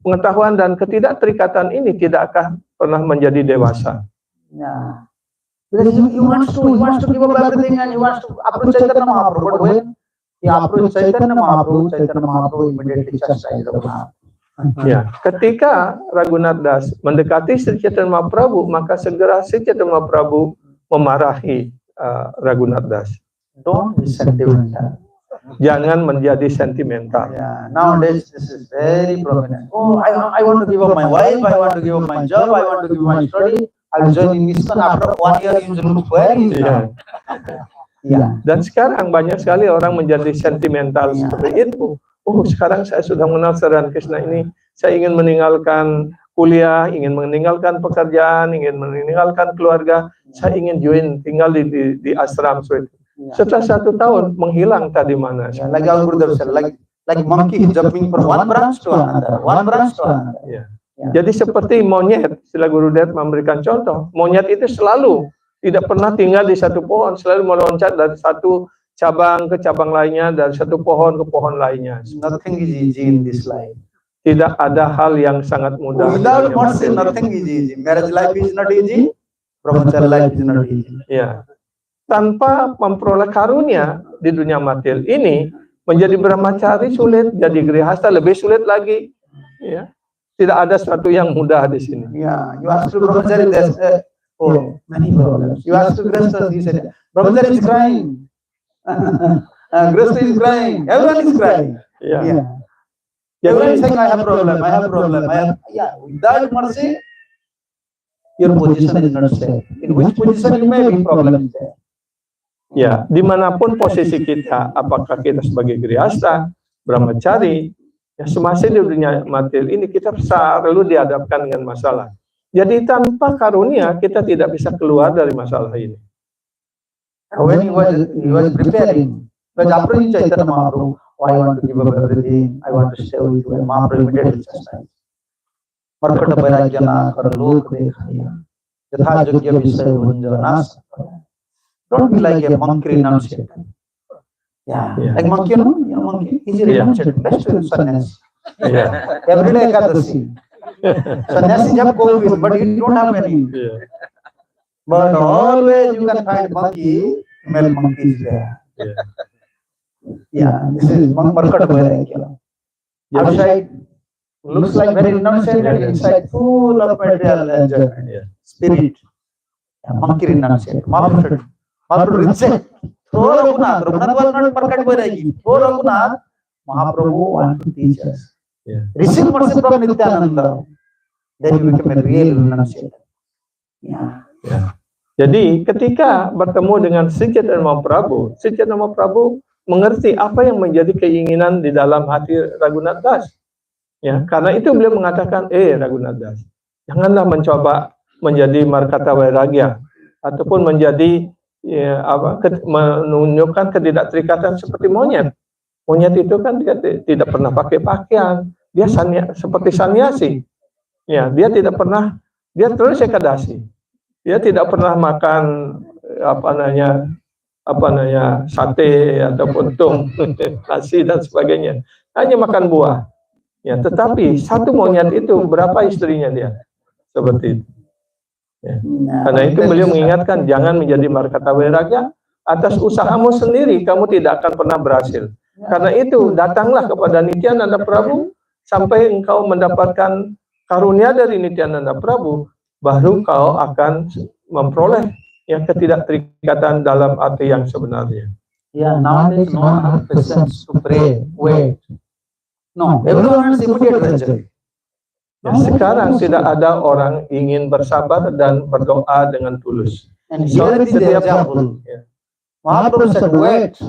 S2: pengetahuan dan ketidakterikatan ini tidak akan pernah menjadi dewasa.
S3: Yeah. Because he wants to give up everything and he wants to approach Chaitanya Mahaprabhu. But when he approached Chaitanya Mahaprabhu immediately chastised Raghunath.
S2: Ya, ketika Raghunath Das mendekati Sri Chaitanya Mahaprabhu, maka segera Sri Chaitanya Mahaprabhu memarahi Raghunath Das.
S3: Don't be sentimental.
S2: Jangan menjadi sentimental.
S3: Yeah, nowadays this is very prominent. Oh, I want to give up my wife, I want to give up my job, I want to give up my study. I'll join in mission after 1 year you look very
S2: Iya.
S3: yeah.
S2: Dan sekarang banyak sekali orang menjadi sentimental seperti itu. Oh, sekarang saya sudah mengenal saudara Krishna ini, saya ingin meninggalkan kuliah, ingin meninggalkan pekerjaan, ingin meninggalkan keluarga, saya ingin join tinggal di ashram. Setelah 1 tahun menghilang tadi mana?
S3: Yeah, like our brother said, like monkey jumping from one branch to another, one branch to another.
S2: Ya. Jadi seperti monyet, sila Gurudev memberikan contoh. Monyet itu selalu tidak pernah tinggal di satu pohon, selalu meloncat dari satu cabang ke cabang lainnya, dari satu pohon ke pohon lainnya.
S3: Nothing is easy in this life.
S2: Tidak ada hal yang sangat mudah.
S3: Without mercy, nothing is easy. Marriage life is not easy. Brahmacharya life is not easy.
S2: Ya. Tanpa memperoleh karunia di dunia material ini, menjadi brahmachari sulit, jadi grihasta lebih sulit lagi. Ya. Tidak ada sesuatu yang mudah di sini.
S3: Yeah, you ask to brahmachari, there's many problems. You ask to grihasta, he said, brahmachari is crying. Grihasta is crying. Everyone is crying.
S2: Ya.
S3: Yeah. Everyone is saying, I have problem, I have problem, I have. Yeah, without mercy, your position is not safe. In which position you may be problem there.
S2: Ya, dimanapun posisi kita, apakah kita sebagai grihasta, brahmachari, ya semasa di dunia material ini kita selalu dihadapkan dengan masalah. Jadi tanpa karunia kita tidak bisa keluar dari masalah ini.
S3: When he was preparing, because after he Chaitanya Mahaprabhu, oh, I want to give up everything, I want to stay with you, Mahaprabhu immediately said, Markata Vairagyana kar lok dekhaya, yatha yogya visaya bhunjanas. Don't be like a monkey renunciate. Yeah, like monkey, monkey, he's a renunciate, best sannyasi.
S2: Ya.
S3: Every day Ekadasi. Sannyasi have gold, but he don't have any.
S2: Ya.
S3: But always you can find monkey, male monkeys there.
S2: Ya.
S3: Yeah, this is Markata Vairagyana. Outside looks like very renunciated, inside full of material enjoyment.
S2: Ya.
S3: Spirit. Yeah, monkey renunciate. Mahaprabhu reject. Through Raghunath. Raghunath was not Markata Vairagi. Through Raghunath, Mahaprabhu want to teach us.
S2: Ya.
S3: Receive mercy from Nityananda. Then you become a real renunciator. Yeah.
S2: Ya. Jadi ketika bertemu dengan Sri Chaitanya Mahaprabhu, Sri Chaitanya Mahaprabhu mengerti apa yang menjadi keinginan di dalam hati Raghunath Das. Ya, karena itu beliau mengatakan, Raghunath Das, janganlah mencoba menjadi Markata Vairagya ataupun menjadi menunjukkan ketidakterikatan seperti monyet. Monyet itu kan dia tidak pernah pakai pakaian, dia seperti sannyasi. Ya, dia tidak pernah, dia terus ekadasi. Dia tidak pernah makan sate ataupun nasi dan sebagainya. Hanya makan buah. Ya, tetapi satu monyet itu berapa istrinya dia? Seperti itu. Ya. Karena itu beliau mengingatkan jangan menjadi Markata Vairagya, atas usahamu sendiri kamu tidak akan pernah berhasil. Karena itu datanglah kepada Nityananda Prabhu sampai engkau mendapatkan karunia dari Nityananda Prabhu, baru kau akan memperoleh yang ketidakterikatan dalam arti yang sebenarnya.
S3: Yeah, nowadays no one has patience to pray, wait. No, everyone is immediate result.
S2: Ya, sekarang tidak ada orang ingin bersabar dan berdoa dengan tulus.
S3: And here is the example. Mahaprabhu said, wait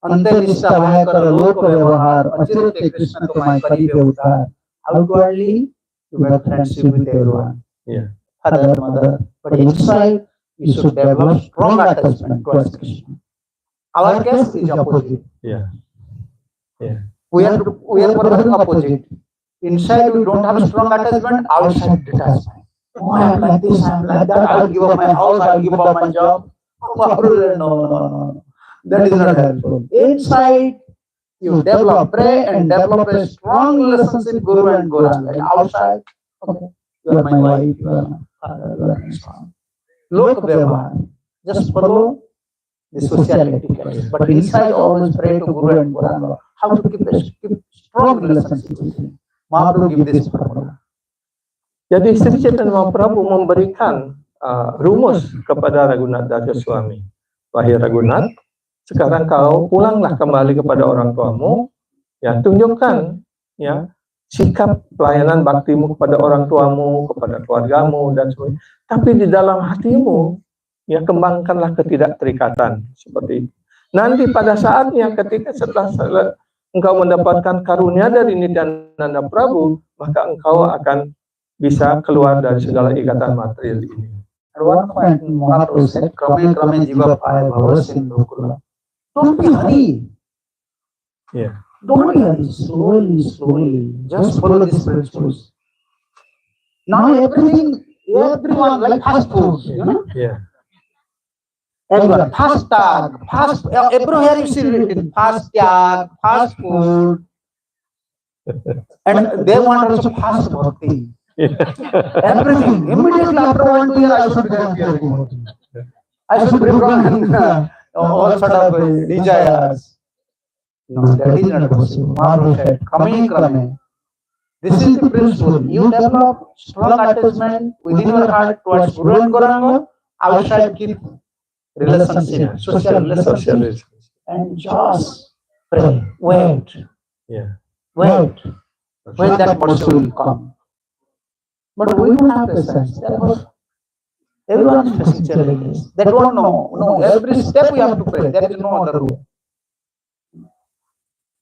S3: until Nishta Vahakara Loka Vyavahar Achirate Krishna Tumai Kari Vyavahar. Outwardly, you have friendship with everyone.
S2: Ya.
S3: Father, mother. But inside, you should develop strong attachment towards Krishna. Our case is opposite.
S2: Ya. Ya.
S3: We are perfect opposite. Inside we don't have strong attachment, outside detachment. Oh, I am like this, I am like that, I'll give up my house, I'll give up my job. Oh, no. That is not helpful. Inside, you develop, pray and develop a strong relationship with Guru and Gauranga. And outside, okay, you are my wife, you are my father, you are my son. Look, Vyavahar, just follow the social etiquette. But inside, always pray to Guru and Gauranga. How to keep strong relationship with him. Mahaprabhu give this formula.
S2: Jadi Sri Chaitanya Mahaprabhu memberikan rumus kepada Raghunath Das Swami. Wahai Raghunath, sekarang kau pulanglah kembali kepada orang tuamu, ya tunjukkan ya sikap pelayanan baktimu kepada orang tuamu, kepada keluargamu, dan sebagainya. Tapi di dalam hatimu, ya kembangkanlah ketidakterikatan seperti itu. Nanti pada saatnya ketika setelah engkau mendapatkan karunia dari Nityananda Prabhu, maka engkau akan bisa keluar dari segala ikatan material ini.
S3: At one point, Mahaprabhu said, "Krame krame jiva paya bhavasin gokula." Don't be hurry.
S2: Yeah.
S3: Don't be hurry. Slowly, slowly. Just follow these principles. Now everyone like fast food, you know.
S2: Yeah.
S3: Everyone fast tag, fast. Everywhere you see written fast tag, fast food, and they want also fast bhakti. Everything immediately after 1 2 years, I should get bhakti. I should be broken all sort of desires. No, that is not possible. Mahaprabhu said, "Krame krame." This is the principle. You develop strong attachment within your heart towards Guru and Gauranga. Outside, keep relationship, social relationship, and just pray. Wait,
S2: Yeah.
S3: wait. When that mercy will come. But we don't have patience. Therefore, everyone is facing challenges. They don't know. No, every step we have to pray. There is no other way.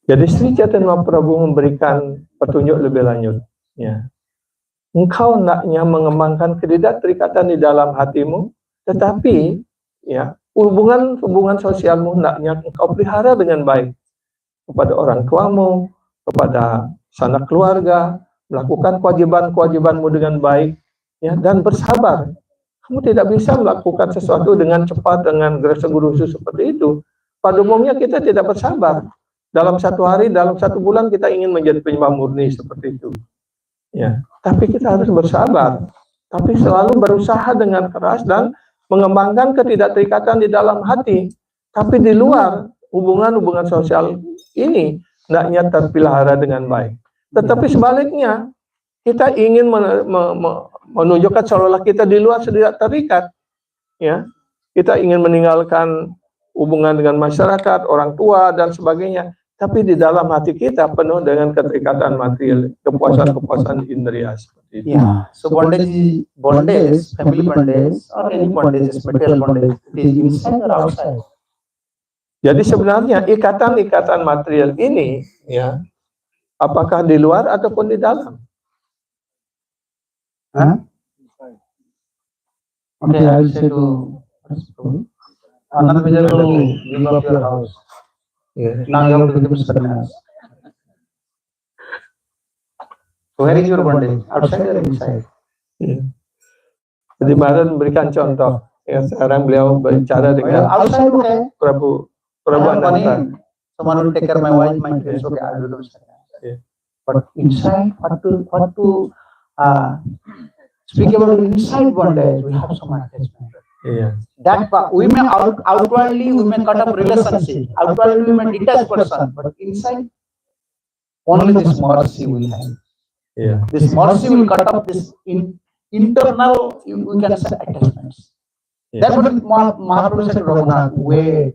S2: Jadi Sri Chaitanya Mahaprabhu memberikan petunjuk lebih lanjut. Ya. Engkau hendaknya mengembangkan ketidakterikatan di dalam hatimu, tetapi ya hubungan sosialmu hendaknya engkau pelihara dengan baik kepada orang tuamu, kepada sanak keluarga, melakukan kewajiban-kewajibanmu dengan baik, ya, dan bersabar. Kamu tidak bisa melakukan sesuatu dengan cepat, dengan gerasa-gerusu seperti itu. Pada umumnya kita tidak bersabar. Dalam satu hari, dalam satu bulan kita ingin menjadi penyembah murni seperti itu. Ya, tapi kita harus bersabar. Tapi selalu berusaha dengan keras dan mengembangkan ketidakterikatan di dalam hati. Tapi di luar hubungan-hubungan sosial ini hendaknya terpelihara dengan baik. Tetapi sebaliknya, kita ingin menunjukkan seolah-olah kita di luar tidak terikat. Ya, kita ingin meninggalkan hubungan dengan masyarakat, orang tua, dan sebagainya. Tapi di dalam hati kita penuh dengan keterikatan material, kepuasan-kepuasan indera seperti itu.
S3: Yeah. So bondage, family bondage, or any bondage, material bondage, it is inside or outside.
S2: Jadi sebenarnya ikatan-ikatan material ini, ya, apakah di luar ataupun di dalam?
S3: Huh? Okay, I will say to Anand Vijay to give up your house.
S2: Yeah.
S3: Now you have to give sannyas. So where is your bondage? Outside or inside?
S2: Ya. Jadi Maharaj memberikan contoh. Ya, sekarang beliau berbicara dengan
S3: Outside, okay.
S2: Prabu
S3: I have money.
S2: Ananta.
S3: Someone will take care of my wife, my kids. Okay, I will do sannyas.
S2: Yeah.
S3: But inside, what to speak about inside bondage? We have some attachment.
S2: Iya.
S3: That we may outwardly we may cut up relationship, outwardly we may detach person, but inside only this mercy will have.
S2: Iya.
S3: This mercy will cut up this internal we can say attachments.
S2: Yeah.
S3: That's what Mahaprabhu said to Raghunath, wait.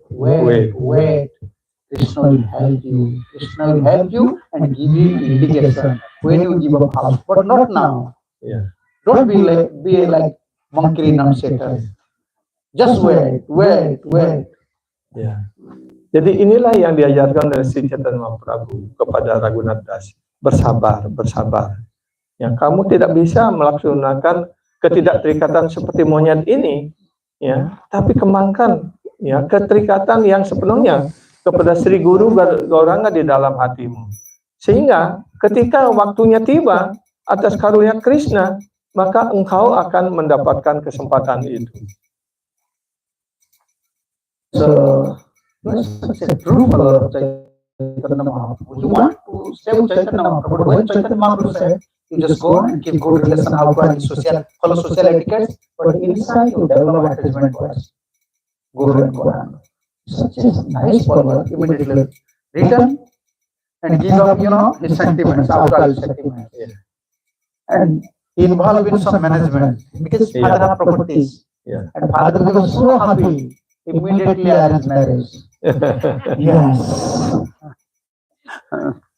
S3: Krishna will help you. Krishna will help you and give you indication when you give up house, but not now.
S2: Iya.
S3: Don't be like monkey renunciator. Just wait.
S2: Ya. Jadi inilah yang diajarkan oleh Sri Chaitanya Mahaprabhu kepada Raghunath Das. Bersabar. Ya, kamu tidak bisa melaksanakan ketidakterikatan seperti monyet ini, ya, tapi kembangkan ya keterikatan yang sepenuhnya kepada Sri Guru Gauranga di dalam hatimu. Sehingga ketika waktunya tiba atas karunia Krishna, maka engkau akan mendapatkan kesempatan itu.
S3: So, such a true follower of Chaitanya Mahaprabhu. You want to stay with Chaitanya Mahaprabhu, but when Chaitanya Mahaprabhu said, you just go and keep good relation, outward, follow social etiquette, but inside you develop attachment towards Guru and Gauranga. Such a nice follower, immediately return and give up, his sentiments, outward sentiments.
S2: Yeah.
S3: And involve in some management, because father have properties.
S2: Yeah.
S3: And father was so happy. Immediately arrange marriage. Yes.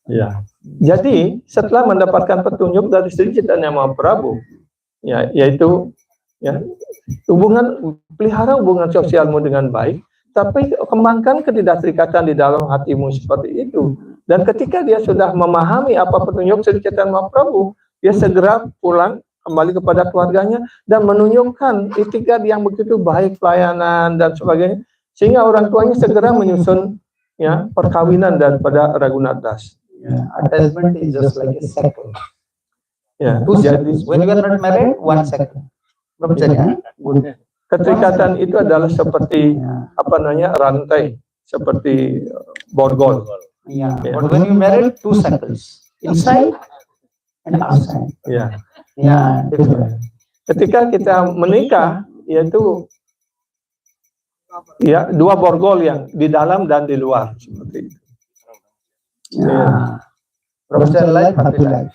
S2: Ya, Jadi setelah mendapatkan petunjuk dari Sri Chaitanya Mahaprabhu, ya, yaitu ya, pelihara hubungan sosialmu dengan baik, tapi kembangkan ketidakserikatan di dalam hatimu seperti itu. Dan ketika dia sudah memahami apa petunjuk Sri Chaitanya Mahaprabhu, dia segera pulang kembali kepada keluarganya dan menunjukkan itikad yang begitu baik, pelayanan dan sebagainya, sehingga orang tuanya segera menyusun ya perkawinan daripada Raghunath Das.
S3: Attachment is just like a cycle.
S2: Ya,
S3: Two
S2: jadi
S3: cycles. When you are not married, one cycle.
S2: keterikatan itu adalah seperti apa namanya rantai, seperti borgol.
S3: Yeah.
S2: Yeah.
S3: But when you married, two cycles. Inside and outside.
S2: Ya,
S3: Yeah, different.
S2: ketika kita menikah, yaitu ya dua borgol yang di dalam dan di luar seperti itu.
S3: Yeah. Professional life, happy life.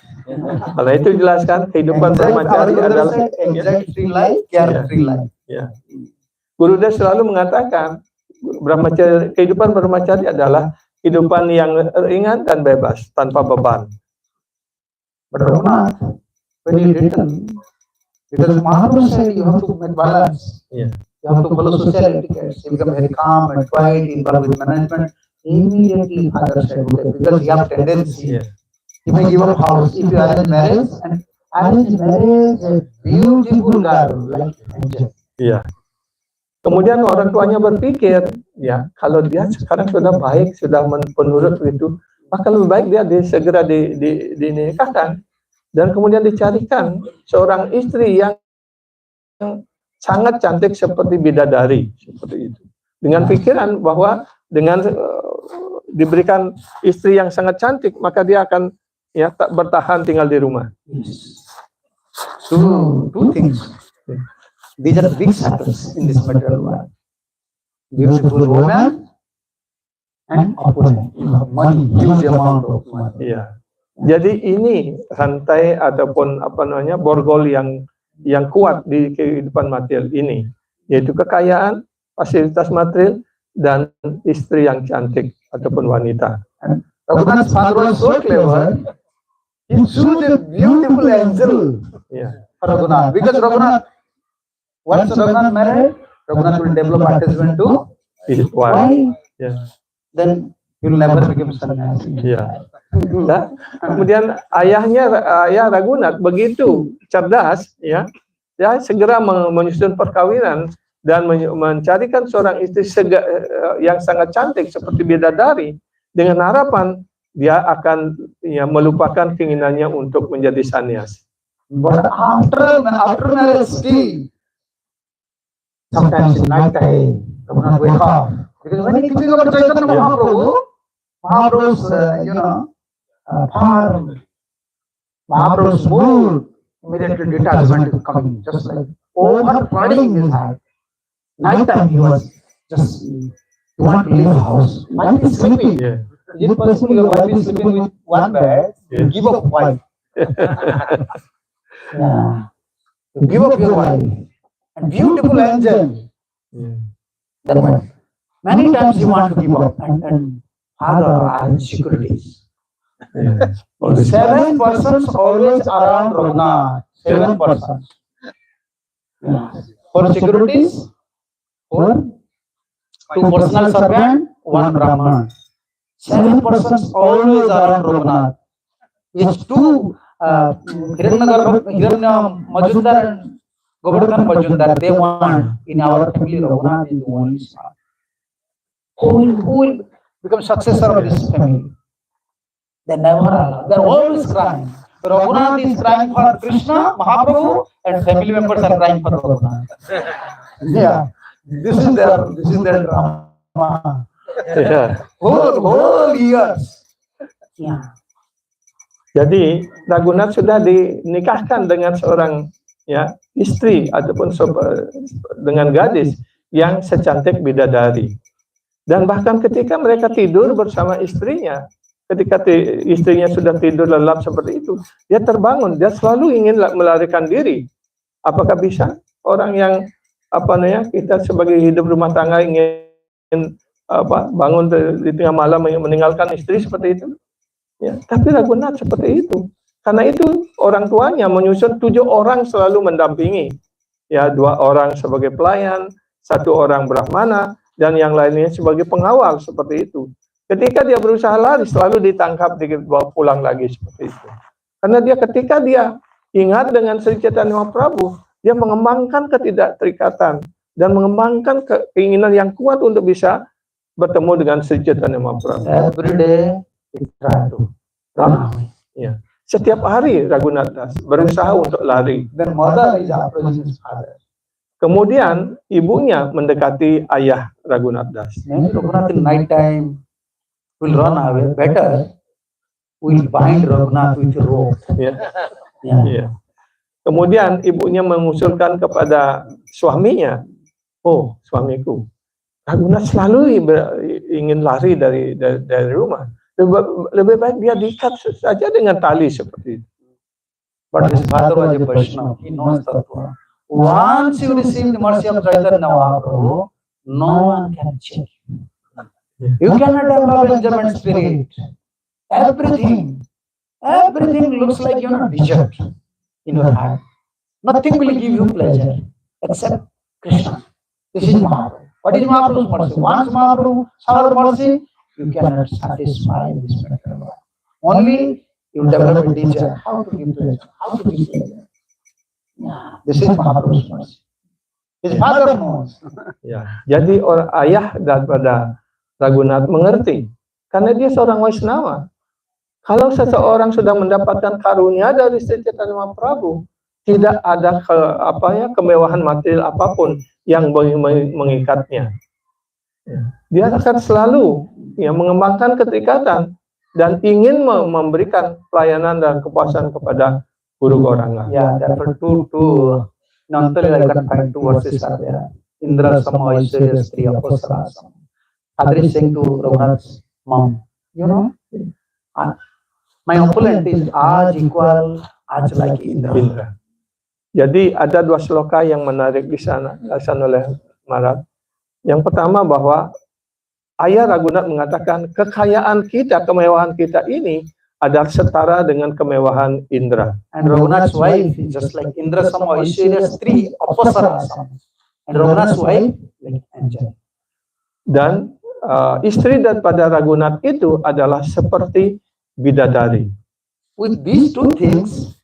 S2: Kalau itu jelaskan kehidupan brahmacari adalah
S3: exact free life, carefree life.
S2: ya. Gurudev selalu mengatakan kehidupan brahmacari adalah kehidupan yang ringan dan bebas tanpa beban.
S3: But Raghunath, when he written, because Mahaprabhu said you have to make balance.
S2: Yeah.
S3: You have to follow social etiquette. You become very calm and quiet, involved with management. Immediately, father said, okay, because you have tendency.
S2: Yeah.
S3: You may give up house if you arrange marriage, and arrange marriage a beautiful girl like angel.
S2: Iya. Kemudian orang tuanya berpikir, ya kalau dia sekarang sudah baik, sudah penurut itu, maka lebih baik dia segera dinikahkan dan kemudian dicarikan seorang istri yang sangat cantik seperti bidadari, seperti itu. Dengan pikiran bahwa dengan diberikan istri yang sangat cantik, maka dia akan ya tak bertahan tinggal di rumah.
S3: Two things. These are big cycles in this material world. Beautiful woman and opponent. Money, huge amount of money.
S2: Iya. Jadi ini rantai ataupun apa namanya borgol yang kuat di kehidupan material ini, yaitu kekayaan, fasilitas material, dan istri yang cantik ataupun wanita.
S3: Raghunath Father was so clever. He chose a beautiful angel
S2: Ya.
S3: for Raghunath. Because Raghunath, once Raghunath married, Raghunath will develop attachment to
S2: Wife.
S3: wife.
S2: Ya.
S3: Then he will never become sannyasi.
S2: Ya. Nah, kemudian ayah Raghunath begitu cerdas, ya, segera menyusun perkawinan dan mencarikan seorang istri yang sangat cantik seperti bidadari dengan harapan dia akan ya melupakan keinginannya untuk menjadi sannyas.
S3: But after marriage, still, sometimes in night time, Raghunath wake up. Because when he thinking about Chaitanya Mahaprabhu, Mahaprabhu's, Mahaprabhu's mood, immediately detachment is coming, just like overflooding his heart. Night time he was just, he want to leave the house. Wife is sleeping.
S2: Yeah.
S3: Is it possible your wife is sleeping with one bed? You give up wife. Yeah. You give up your wife. And beautiful angel. Then many times you want to give up. And father are securities.
S2: Yeah.
S3: 7 persons always around Raghunath. 7 persons. Yeah. 4 securities, 4, 2 personal servant, 1 Brahman. 7 persons always around Raghunath. Is 2 Hiranya Majumdar and Govardhan Majumdar, they want in our family Raghunath is the only son. Who will become successor of this family? They never allow. They are always crying. Raghunath is crying for Krishna, Mahaprabhu, and family members are crying for Raghunath. Yeah, this is their drama.
S2: Ya.
S3: Whole years. Yeah.
S2: Jadi Raghunath sudah dinikahkan dengan seorang ya istri ataupun dengan gadis yang secantik bidadari. Dan bahkan ketika mereka tidur bersama istrinya, ketika istrinya sudah tidur lelap seperti itu, dia terbangun, dia selalu ingin melarikan diri. Apakah bisa orang yang kita sebagai hidup rumah tangga ingin bangun di tengah malam meninggalkan istri seperti itu? Ya, tapi Raghunath seperti itu. Karena itu orang tuanya menyusun 7 orang selalu mendampingi. Ya, 2 orang sebagai pelayan, 1 orang brahmana, dan yang lainnya sebagai pengawal seperti itu. Ketika dia berusaha lari, selalu ditangkap, dibawa pulang lagi seperti itu. Karena ketika dia ingat dengan Sri Chaitanya Mahaprabhu, dia mengembangkan ketidakterikatan dan mengembangkan keinginan yang kuat untuk bisa bertemu dengan Sri Chaitanya Mahaprabhu.
S3: Every day he try to run away.
S2: Ya. Setiap hari Raghunath Das berusaha untuk lari.
S3: Then mother is approaching his father.
S2: Kemudian ibunya mendekati ayah Raghunath Das.
S3: Maybe Raghunath in night time will run away. Better we'll bind Raghunath with a rope.
S2: Ya.
S3: Yeah.
S2: Ya. Kemudian ibunya mengusulkan kepada suaminya, oh suamiku, Raghunath selalu ingin lari dari rumah. Lebih baik dia diikat saja dengan tali seperti itu.
S3: But his father was a Vaishnava. He knows Tattva. Once you receive the mercy of Chaitanya Mahaprabhu, no one can change you. You cannot develop enjoyment spirit. Everything looks like you're not desert in your heart. Nothing will give you pleasure except Krishna. This is Mahaprabhu. What is Mahaprabhu's mercy? Once Mahaprabhu shower mercy, you cannot satisfy this matter. Only you develop a desire. How to give pleasure? How to give pleasure? Yeah, this is Mahaprabhu's mercy. His father knows.
S2: Ya, jadi ayah daripada Raghunath mengerti, karena dia seorang Vaishnava. Kalau seseorang sudah mendapatkan karunia dari Sri Chaitanya Mahaprabhu, tidak ada kemewahan material apapun yang mengikatnya. Dia akan selalu mengembangkan keterikatan dan ingin memberikan pelayanan dan kepuasan kepada Guru Gauranga.
S3: Yeah, therefore two Nantali I can find 2 verses are there. Indra Sama Aishwarya Stri Apasara. Father is saying to Raghunath's mom, you know, my opulent is as equal as like Indra.
S2: Jadi ada 2 sloka yang menarik di sana oleh Maharaj. Yang pertama bahwa ayah Raghunath mengatakan kekayaan kita, kemewahan kita ini adalah setara dengan kemewahan Indra.
S3: And Raghunath's wife is just like Indra Sama Aishwarya Stri Apasara. And Raghunath's wife like angel.
S2: Dan istri daripada Raghunath itu adalah seperti bidadari.
S3: With these 2 things,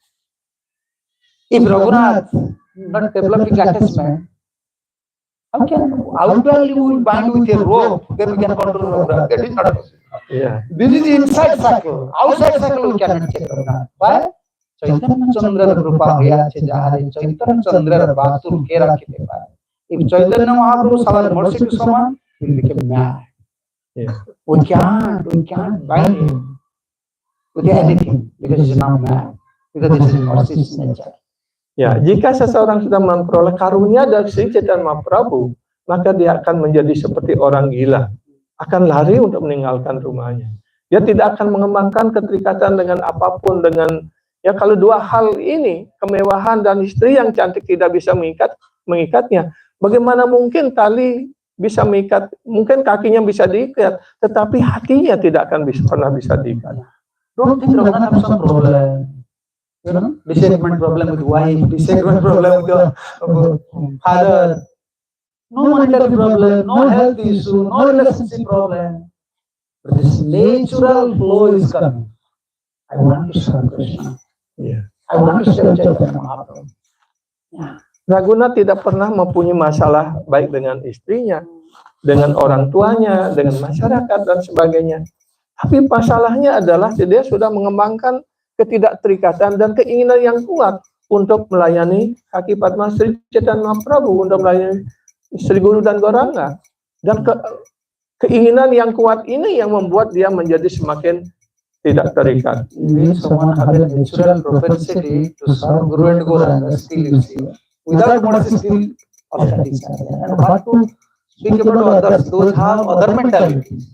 S3: if Raghunath not developing attachment, outwardly we will bind with a rope, then we can control Raghunath. That is not possible.
S2: Yeah.
S3: This is inside circle. Outside circle we cannot check Raghunath. Why? Chaitanya Chandra Rupa Haya Chejahare, Chaitanya Chandra Batur Kera Kitepa. If Chaitanya Mahaprabhu shower mercy to someone, he will become mad.
S2: Yeah.
S3: We can't bind him with anything because he's now mad. Because this is mercy's nature.
S2: Ya, jika seseorang sudah memperoleh karunia dari Sri Chaitanya Mahaprabhu, maka dia akan menjadi seperti orang gila, akan lari untuk meninggalkan rumahnya. Dia tidak akan mengembangkan keterikatan dengan apapun, dengan kalau 2 hal ini, kemewahan dan istri yang cantik tidak bisa mengikatnya. Bagaimana mungkin tali bisa mengikat? Mungkin kakinya bisa diikat, tetapi hatinya tidak akan pernah bisa diikat.
S3: Don't think Raghunath have some problem. You know, disagreement problem with wife, disagreement problem with your father, no monetary problem, no health issue, no relationship problem. But this natural flow is coming. I want to serve Krishna.
S2: Yeah.
S3: I want to serve Chaitanya Mahaprabhu. Yeah.
S2: Raghunath tidak pernah mempunyai masalah baik dengan istrinya, dengan orang tuanya, dengan masyarakat dan sebagainya. Tapi masalahnya adalah dia sudah mengembangkan ketidakterikatan dan keinginan yang kuat untuk melayani kaki Padma Sri Chaitanya Mahaprabhu, untuk melayani Sri Guru dan Gauranga. Dan keinginan yang kuat ini yang membuat dia menjadi semakin tidak terikat.
S3: If someone has a natural propensity to serve Guru and Gauranga, still you see, without mercy still obstacles are there. And what to speak about others, those have other mentalities.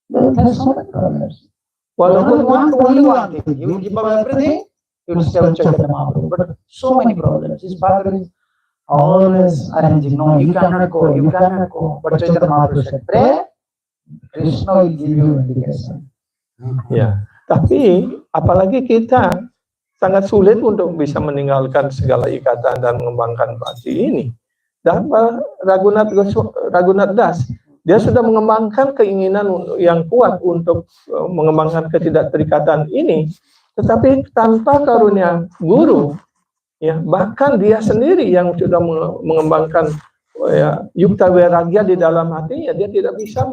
S3: They have so many problems.
S2: Walaupun
S3: only one thing, you will give up everything, you will stay with Chaitanya Mahaprabhu. But so many problems. His father is always arranging, no, you cannot go, you cannot go. But Chaitanya Mahaprabhu said, pray, Krishna will give you indication.
S2: Ya, tapi apalagi kita sangat sulit untuk bisa meninggalkan segala ikatan dan mengembangkan bakti ini. Dan Raghunatha Das, dia sudah mengembangkan keinginan yang kuat untuk mengembangkan ketidakterikatan ini, tetapi tanpa karunia guru, ya, bahkan dia sendiri yang sudah mengembangkan yukta weragya di dalam hatinya, dia tidak bisa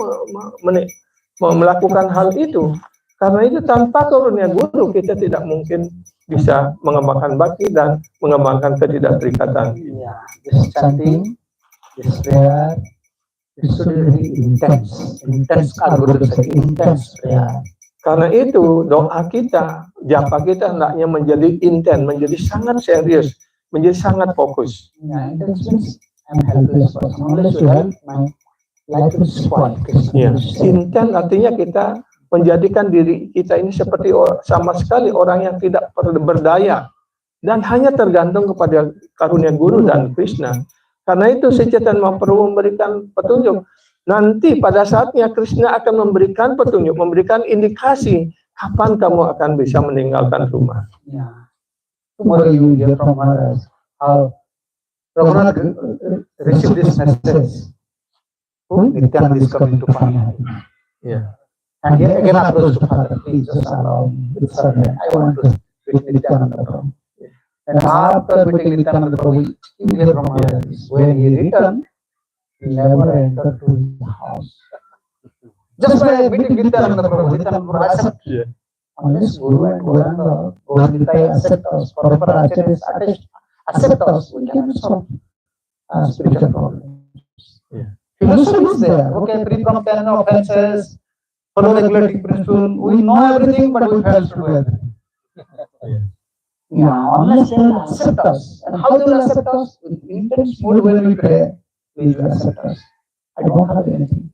S2: melakukan hal itu. Karena itu tanpa karunia guru kita tidak mungkin bisa mengembangkan bakti dan mengembangkan ketidakterikatan.
S1: Yeah, this chanting, this prayer, it should be intense prayer.
S2: Karena itu doa kita, japa kita hendaknya menjadi intens, menjadi sangat serius, menjadi sangat fokus.
S1: Yeah, intense means I'm helpless person. Unless you help, my life is spoiled.
S2: Ya, intens artinya kita menjadikan diri kita ini seperti sama sekali orang yang tidak berdaya dan hanya tergantung kepada karunia guru dan Krishna. Karena itu Sri Chaitanya Mahaprabhu memberikan petunjuk. Nanti pada saatnya Krishna akan memberikan petunjuk, memberikan indikasi kapan kamu akan bisa meninggalkan rumah.
S1: Yeah. Tomorrow you hear from us how Raghunath received this message. Nityananda is coming to Panihati.
S2: Ya.
S1: And he again approached to Father, please just allow me. I want to meet Nityananda Prabhu. And after meeting Nityananda Prabhu, he heard from others. When he returned, he never entered to his house. Just by meeting Nityananda Prabhu, Nityananda Prabhu accepted. Unless Guru and Gauranga, Gauranga accept us, proper acharyas accept us, we cannot solve spiritual problems.
S2: Yeah.
S1: Philosophy is there. Okay, free from 10 offenses, follow regulating principle. We know everything, but we fail to do everything. Yeah, unless they will accept us. And how they will accept us? With intense mood when we pray, please accept us. I don't have anything.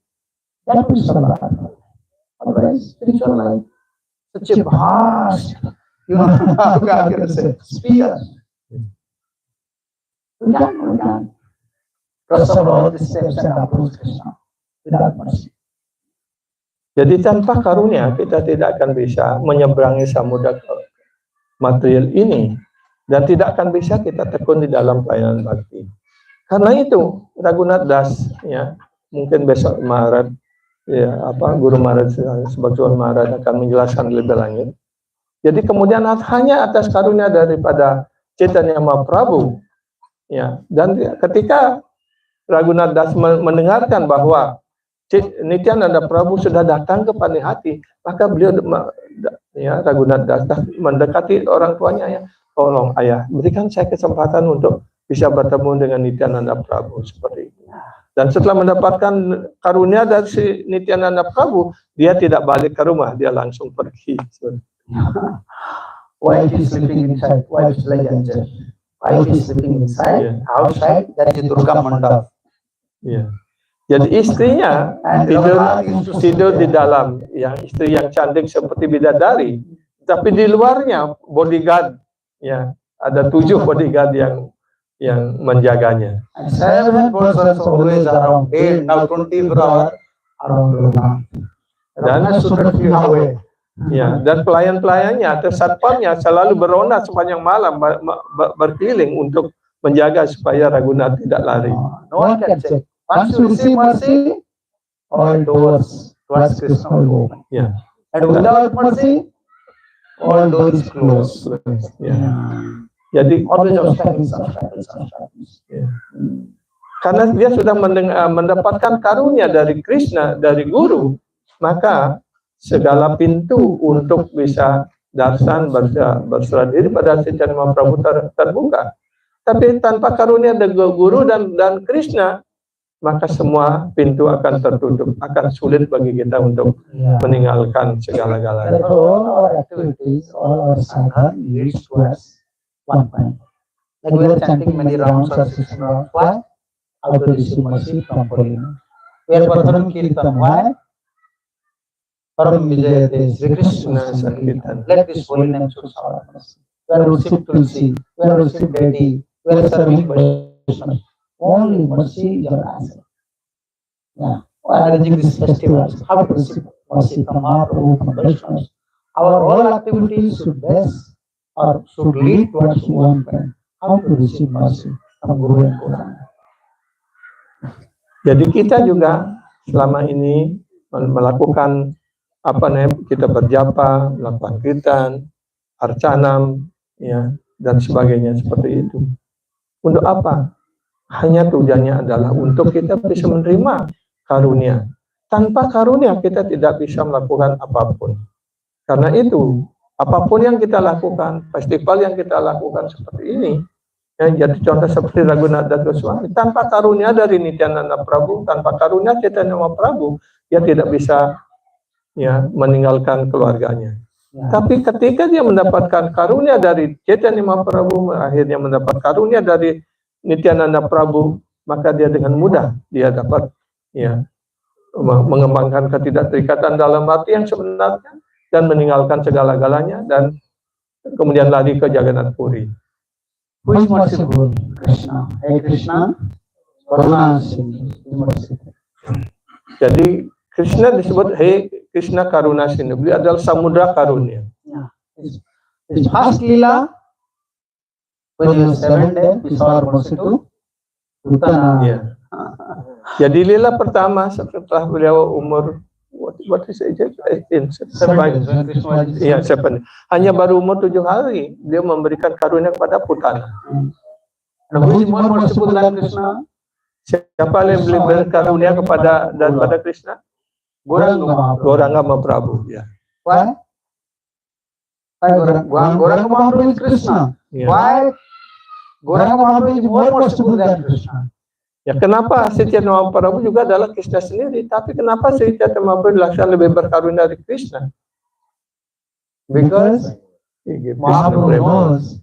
S1: That will survive. Otherwise, spiritual life, such a vast, how can I say, sphere. We can't cross over all the steps and approach Krishna without mercy.
S2: Jadi tanpa karunia kita tidak akan bisa menyeberangi samudra material ini dan tidak akan bisa kita tekun di dalam pelayanan bakti. Karena itu Raghunatha Das, ya, mungkin besok Maharaj, ya, Guru Maharaj sebagai Tuan Maharaj akan menjelaskan lebih lanjut. Jadi kemudian hanya atas karunia daripada Chaitanya Mahaprabhu, ya, dan ketika Raghunatha Das mendengarkan bahwa Nityananda Prabhu sudah datang ke Panihati, maka beliau, ya, Raghunatha Das mendekati orang tuanya, ya, tolong ayah, berikan saya kesempatan untuk bisa bertemu dengan Nityananda Prabhu seperti itu. Dan setelah mendapatkan karunia dari Nityananda Prabhu, dia tidak balik ke rumah, dia langsung pergi.
S1: Why is sleeping inside? Why is like angel? Why is sleeping inside? Outside, that is Durga Mandap.
S2: Ya. Jadi istrinya tidur di dalam, yang istri yang cantik seperti bidadari, tapi di luarnya bodyguard, ya, ada 7 bodyguard yang menjaganya.
S1: Saya persons always around 8, now 24 hours around Durga.
S2: Dan pelayan-pelayannya atau satpamnya selalu beronda sepanjang malam berkeliling untuk menjaga supaya Raghunatha tidak lari.
S1: No one can check. Once you receive mercy, all doors towards Krishna will open.
S2: Yeah.
S1: And without mercy, all doors close.
S2: Yeah. Jadi
S1: always obstacles.
S2: Yeah. Karena dia sudah mendapatkan karunia dari Krishna, dari Guru, maka segala pintu untuk bisa darsan berserah diri pada Chaitanya Mahaprabhu terbuka. Tapi tanpa karunia dari Guru dan Krishna, maka semua pintu akan tertutup, akan sulit bagi kita untuk meninggalkan segala-galanya.
S1: All our activities, all our sadhana leads towards one point. Like we are chanting many rounds or 6 rounds. Why? How to receive mercy from holiness. We are performing kirtan. Why? Param Vijayate Sri Krishna Sankirtan. Let this holy name show our mercy. We are worship Tulsi. We are worship Deity. We are serving Vaishnava. Only mercy is our answer. Yeah. We are arranging these festivals. How to receive mercy from Mahaprabhu, from Vaishnavas, our all activities should base or should lead towards one point, how to receive mercy from Guru and Gauranga.
S2: Jadi kita juga selama ini melakukan apa namanya, kita berjapa, melakukan kirtan, arcanam, ya, dan sebagainya seperti itu. Untuk apa? Hanya tujuannya adalah untuk kita bisa menerima karunia. Tanpa karunia kita tidak bisa melakukan apapun. Karena itu, apapun yang kita lakukan, festival yang kita lakukan seperti ini, ya, jadi contoh seperti Raghunatha Goswami, tanpa karunia dari Nityananda Prabhu, tanpa karunia Chaitanya Mahaprabhu, dia tidak bisa, ya, meninggalkan keluarganya. Tapi ketika dia mendapatkan karunia dari Chaitanya Mahaprabhu, akhirnya mendapat karunia dari Nityananda Prabhu, maka dia dengan mudah dia dapat, ya, mengembangkan ketidakterikatan dalam arti yang sebenarnya dan meninggalkan segala-galanya dan kemudian lari ke Jagannath Puri.
S1: Who is merciful? Krishna. Hey Krishna, Karuna Sindhu.
S2: Jadi Krishna disebut Hey Krishna Karuna Sindhu. Beliau adalah samudra karunia.
S1: His first lila, when he was 7 days, Vishwar Mursitu, Utana.
S2: Ya. Jadi lila pertama setelah beliau umur what is it? 7. Iya, 7. Hanya baru umur 7 hari dia memberikan karunia kepada Putana.
S1: Who is more merciful than Krishna?
S2: Siapa yang beri karunia kepada daripada Krishna? Gauranga Mahaprabhu. Ya.
S1: Why? Gauranga Mahaprabhu is Krishna.
S2: Ya.
S1: Why? Gauranga Mahaprabhu is more merciful than Krishna.
S2: Ya, kenapa Sri Chaitanya Mahaprabhu juga adalah Krishna sendiri, tapi kenapa Sri Chaitanya Mahaprabhu dilaksanakan lebih berkarunia dari Krishna?
S1: Because Mahaprabhu knows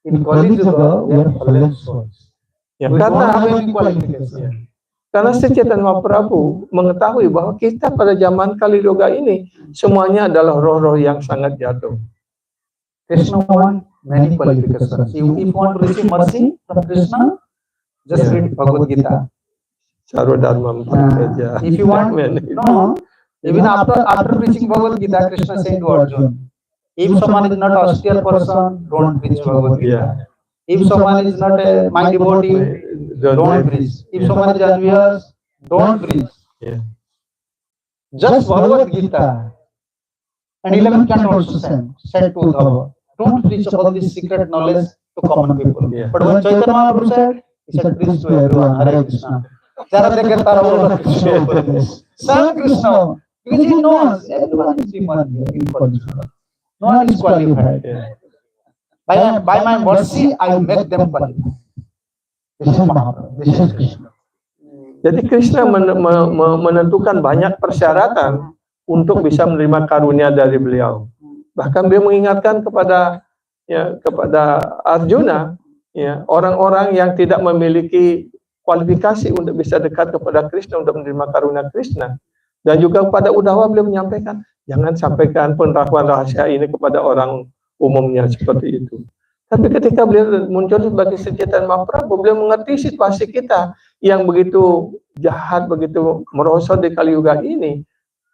S1: in Kali Yuga we are fallen souls.
S2: Ya,
S1: We don't have
S2: karena
S1: any qualification.
S2: karena Sri Chaitanya Mahaprabhu mengetahui bahwa kita pada zaman Kali Yuga ini semuanya adalah roh-roh yang sangat jatuh.
S1: Krishna want many qualifications. If you want to receive mercy from Krishna, just read Bhagavad Gita.
S2: Sarvodharma Prateja.
S1: If you want, no, even after preaching Bhagavad Gita, Krishna said to Arjuna, if someone is not an austere person, don't preach Bhagavad Gita. If someone is not my devotee, don't preach. If someone is envious, don't preach.
S2: Yeah.
S1: Just Bhagavad Gita. And 11 cantos also said to Uddhava, don't preach about this secret knowledge to common people.
S2: Yeah.
S1: But when Chaitanya Mahaprabhu said, he said, preach to everyone, Hare Krishna. Jara dekhe tara bolo Krishna Upadesh. Son Krishna, because he knows everyone is human in qualified. No one is qualified.
S2: Yeah.
S1: By my mercy, I will make them qualified. This is Mahaprabhu. This is Krishna.
S2: Jadi Krishna menentukan banyak persyaratan untuk bisa menerima karunia dari beliau. Bahkan beliau mengingatkan kepada Arjuna, ya, orang-orang yang tidak memiliki kualifikasi untuk bisa dekat kepada Krishna, untuk menerima karunia Krishna. Dan juga kepada Uddhava beliau menyampaikan, jangan sampaikan pengetahuan rahasia ini kepada orang umumnya seperti itu. Tapi ketika beliau muncul sebagai Sri Chaitanya Mahaprabhu, beliau mengerti situasi kita yang begitu jahat, begitu merosot di Kali Yuga ini.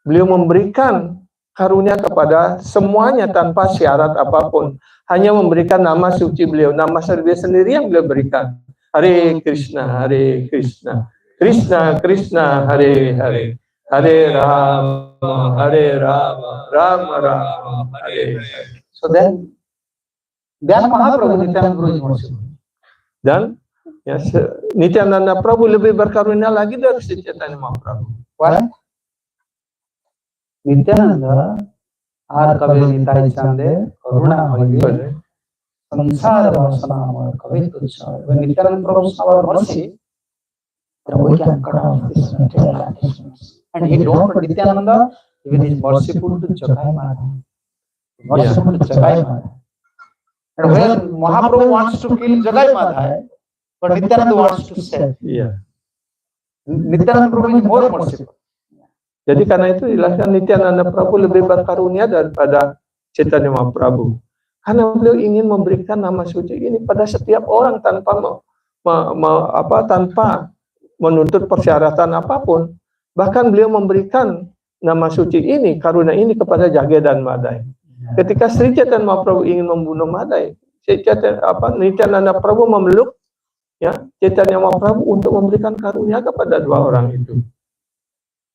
S2: Beliau memberikan karunia kepada semuanya tanpa syarat apapun. Hanya memberikan nama suci beliau, nama sendiri yang beliau berikan. Hare Krishna, Hare Krishna, Krishna Krishna, Hare Hare, Hare Rama, Hare Rama, Rama Rama, Hare Hare.
S1: So then Mahaprabhu Nityananda Prabhu is merciful.
S2: Dan ya, Nityananda Prabhu lebih berkarunia lagi dari Sri Chaitanya Mahaprabhu.
S1: Why? Nityananda Ar Kavi Nitai Chande Karuna Hoye Sansara Vasana Kavi Tucha. When Nityananda Prabhu is our mercy, then we can cut off this material attachments. And he don't put Nityananda, even is merciful to Jagai Madha. Merciful to Jagai Madha. And when Mahaprabhu wants to kill Jagai Madha, but Nityananda wants to save.
S2: Iya.
S1: Nityananda Prabhu is more merciful.
S2: Jadi karena itu dijelaskan Nityananda Prabhu lebih berkarunia daripada Chaitanya Mahaprabhu. Karena beliau ingin memberikan nama suci ini pada setiap orang tanpa tanpa menuntut persyaratan apapun. Bahkan beliau memberikan nama suci ini, karunia ini kepada Jagya dan Madai. Ketika Sri Chaitanya Mahaprabhu ingin membunuh Madai, Nityananda Prabhu memeluk ya Chaitanya Mahaprabhu untuk memberikan karunia kepada dua orang itu.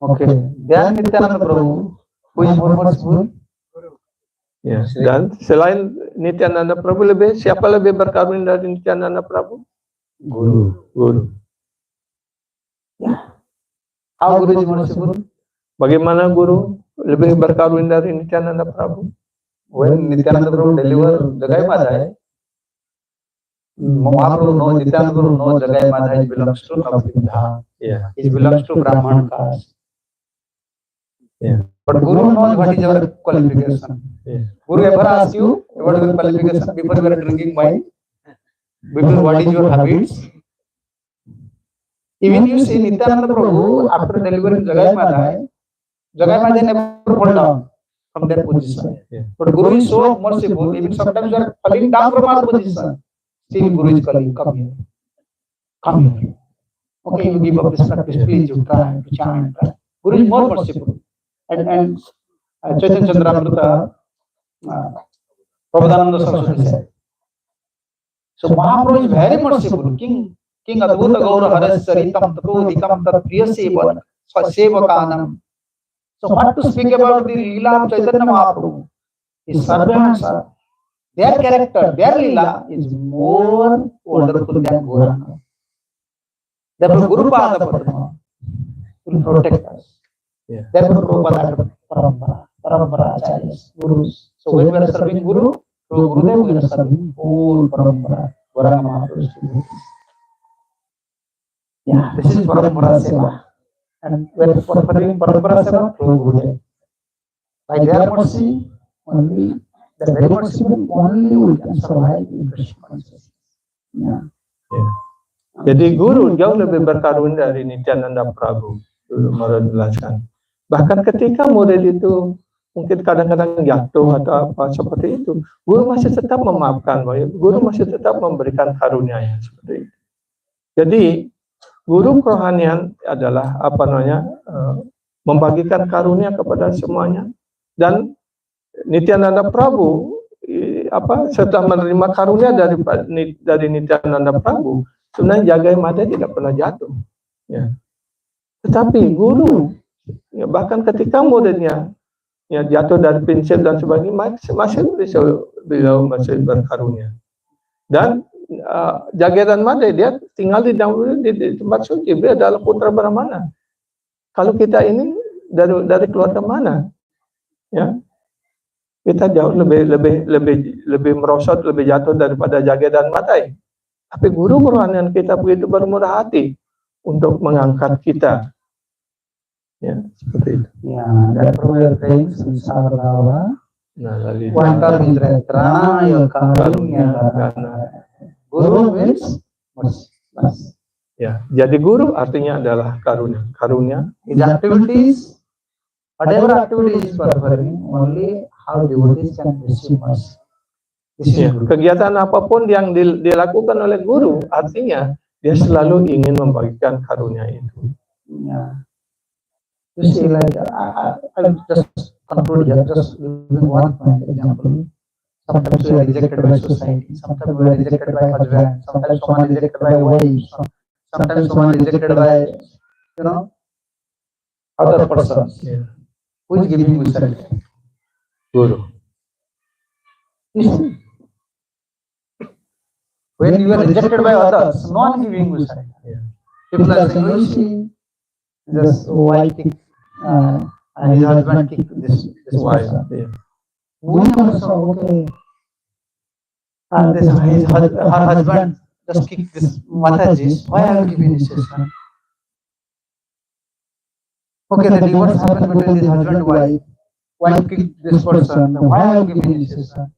S3: Oke. Dan Nityananda Prabhu punya merciful.
S2: Ya, dan selain Nityananda Prabhu siapa lebih berkarunia dari Nityananda Prabhu? Guru.
S3: Ya. How Guru is merciful?
S2: Bagaimana guru lebih berkarunia dari Nityananda Prabhu?
S3: When Nityananda Prabhu deliver Jagai Madai, Mahaprabhu knows Nityananda Prabhu knows Jagai Madai belongs to Navadvip.
S2: Yeah.
S3: It belongs to Brahman caste.
S2: Yeah.
S3: But Guru knows what is our qualification.
S2: Yeah.
S3: Guru ever ask you what is your qualification before you are drinking wine? Because what is your habits? Even you see Nityananda Prabhu after delivering Jagai Madai never fall down from that position.
S2: Yeah.
S3: But Guru is so merciful, even sometimes you are falling down from our position. Still Guru is calling, come here. Come here. Okay, you give up this practice, please you try to chant. Guru is more merciful. And Chaitanya Chandramrita, Prabhupada Saraswati said. So Mahaprabhu is very merciful. King Adbhuta Gaura Harasaritam Tatodikam Tat Priyaseva Sevakanam. So what to speak about the Leela of Chaitanya Mahaprabhu? His servants, their character, their Leela is more wonderful than Gauranga. Therefore Guru Pada Padma will protect us.
S2: Yeah.
S3: Therefore Prabhupada Parampara Acharyas, Gurus. So when we are serving Guru, through Gurudev we are serving whole Parampara, Gauranga Mahaprabhu. Yeah, this is Parampara Seva. And we are performing Parampara Seva through Gurudev. By their mercy, only the very merciful, only we can survive in Krishna consciousness. Yeah.
S2: Jadi guru jauh lebih berkarunia dari Nityananda Prabhu. Dulu Maharaj jelaskan. Bahkan ketika murid itu mungkin kadang-kadang jatuh atau apa seperti itu, guru masih tetap memaafkan, guru masih tetap memberikan karunia-Nya seperti itu. Jadi guru kerohanian adalah membagikan karunia kepada semuanya. Dan Nityananda Prabhu setelah menerima karunia dari Nityananda Prabhu, sebenarnya Jagai Madai tidak pernah jatuh. Ya. Tetapi guru, ya, bahkan ketika muridnya ya, jatuh dari prinsip dan sebagainya, masih beliau masih berkarunia. Dan Jagai dan Madai dia tinggal di tempat suci, dia adalah putra Brahmana. Kalau kita ini dari keluarga mana? Ya, kita jauh lebih merosot, lebih jatuh daripada Jagai dan Madai. Tapi guru kerohanian kita begitu bermurah hati untuk mengangkat kita. Ya, seperti itu.
S3: Ya, dan perwira Saradawa.
S2: Nah, lalu
S3: Wangkar Mitrana ya karunia. Guru means mercy.
S2: ya, jadi guru artinya adalah karunia. Karunia.
S3: His activities, whatever activities is performing, only how devotees can receive mercy.
S2: Ya, kegiatan apapun yang dilakukan oleh guru, artinya dia selalu ingin membagikan karunia itu.
S3: Yeah. You see, like I'll just conclude here, just giving one point example. Sometimes we are rejected by society, sometimes we are rejected by husband, sometimes someone is rejected by wife, sometimes someone is rejected by, other persons.
S2: Ya.
S3: Who is giving you shelter?
S2: Guru.
S3: When you are rejected by others, no one giving you shelter.
S2: Yeah.
S3: People are saying, "Oh, see, this wife kicked, and his husband kicked this
S2: Why?
S3: person."
S2: Ya.
S3: We also, okay. And her husband just kicked this Mataji. Why are you giving this shelter? Okay, the divorce happened between this husband and wife. Wife kicked this person. Why are you giving this shelter?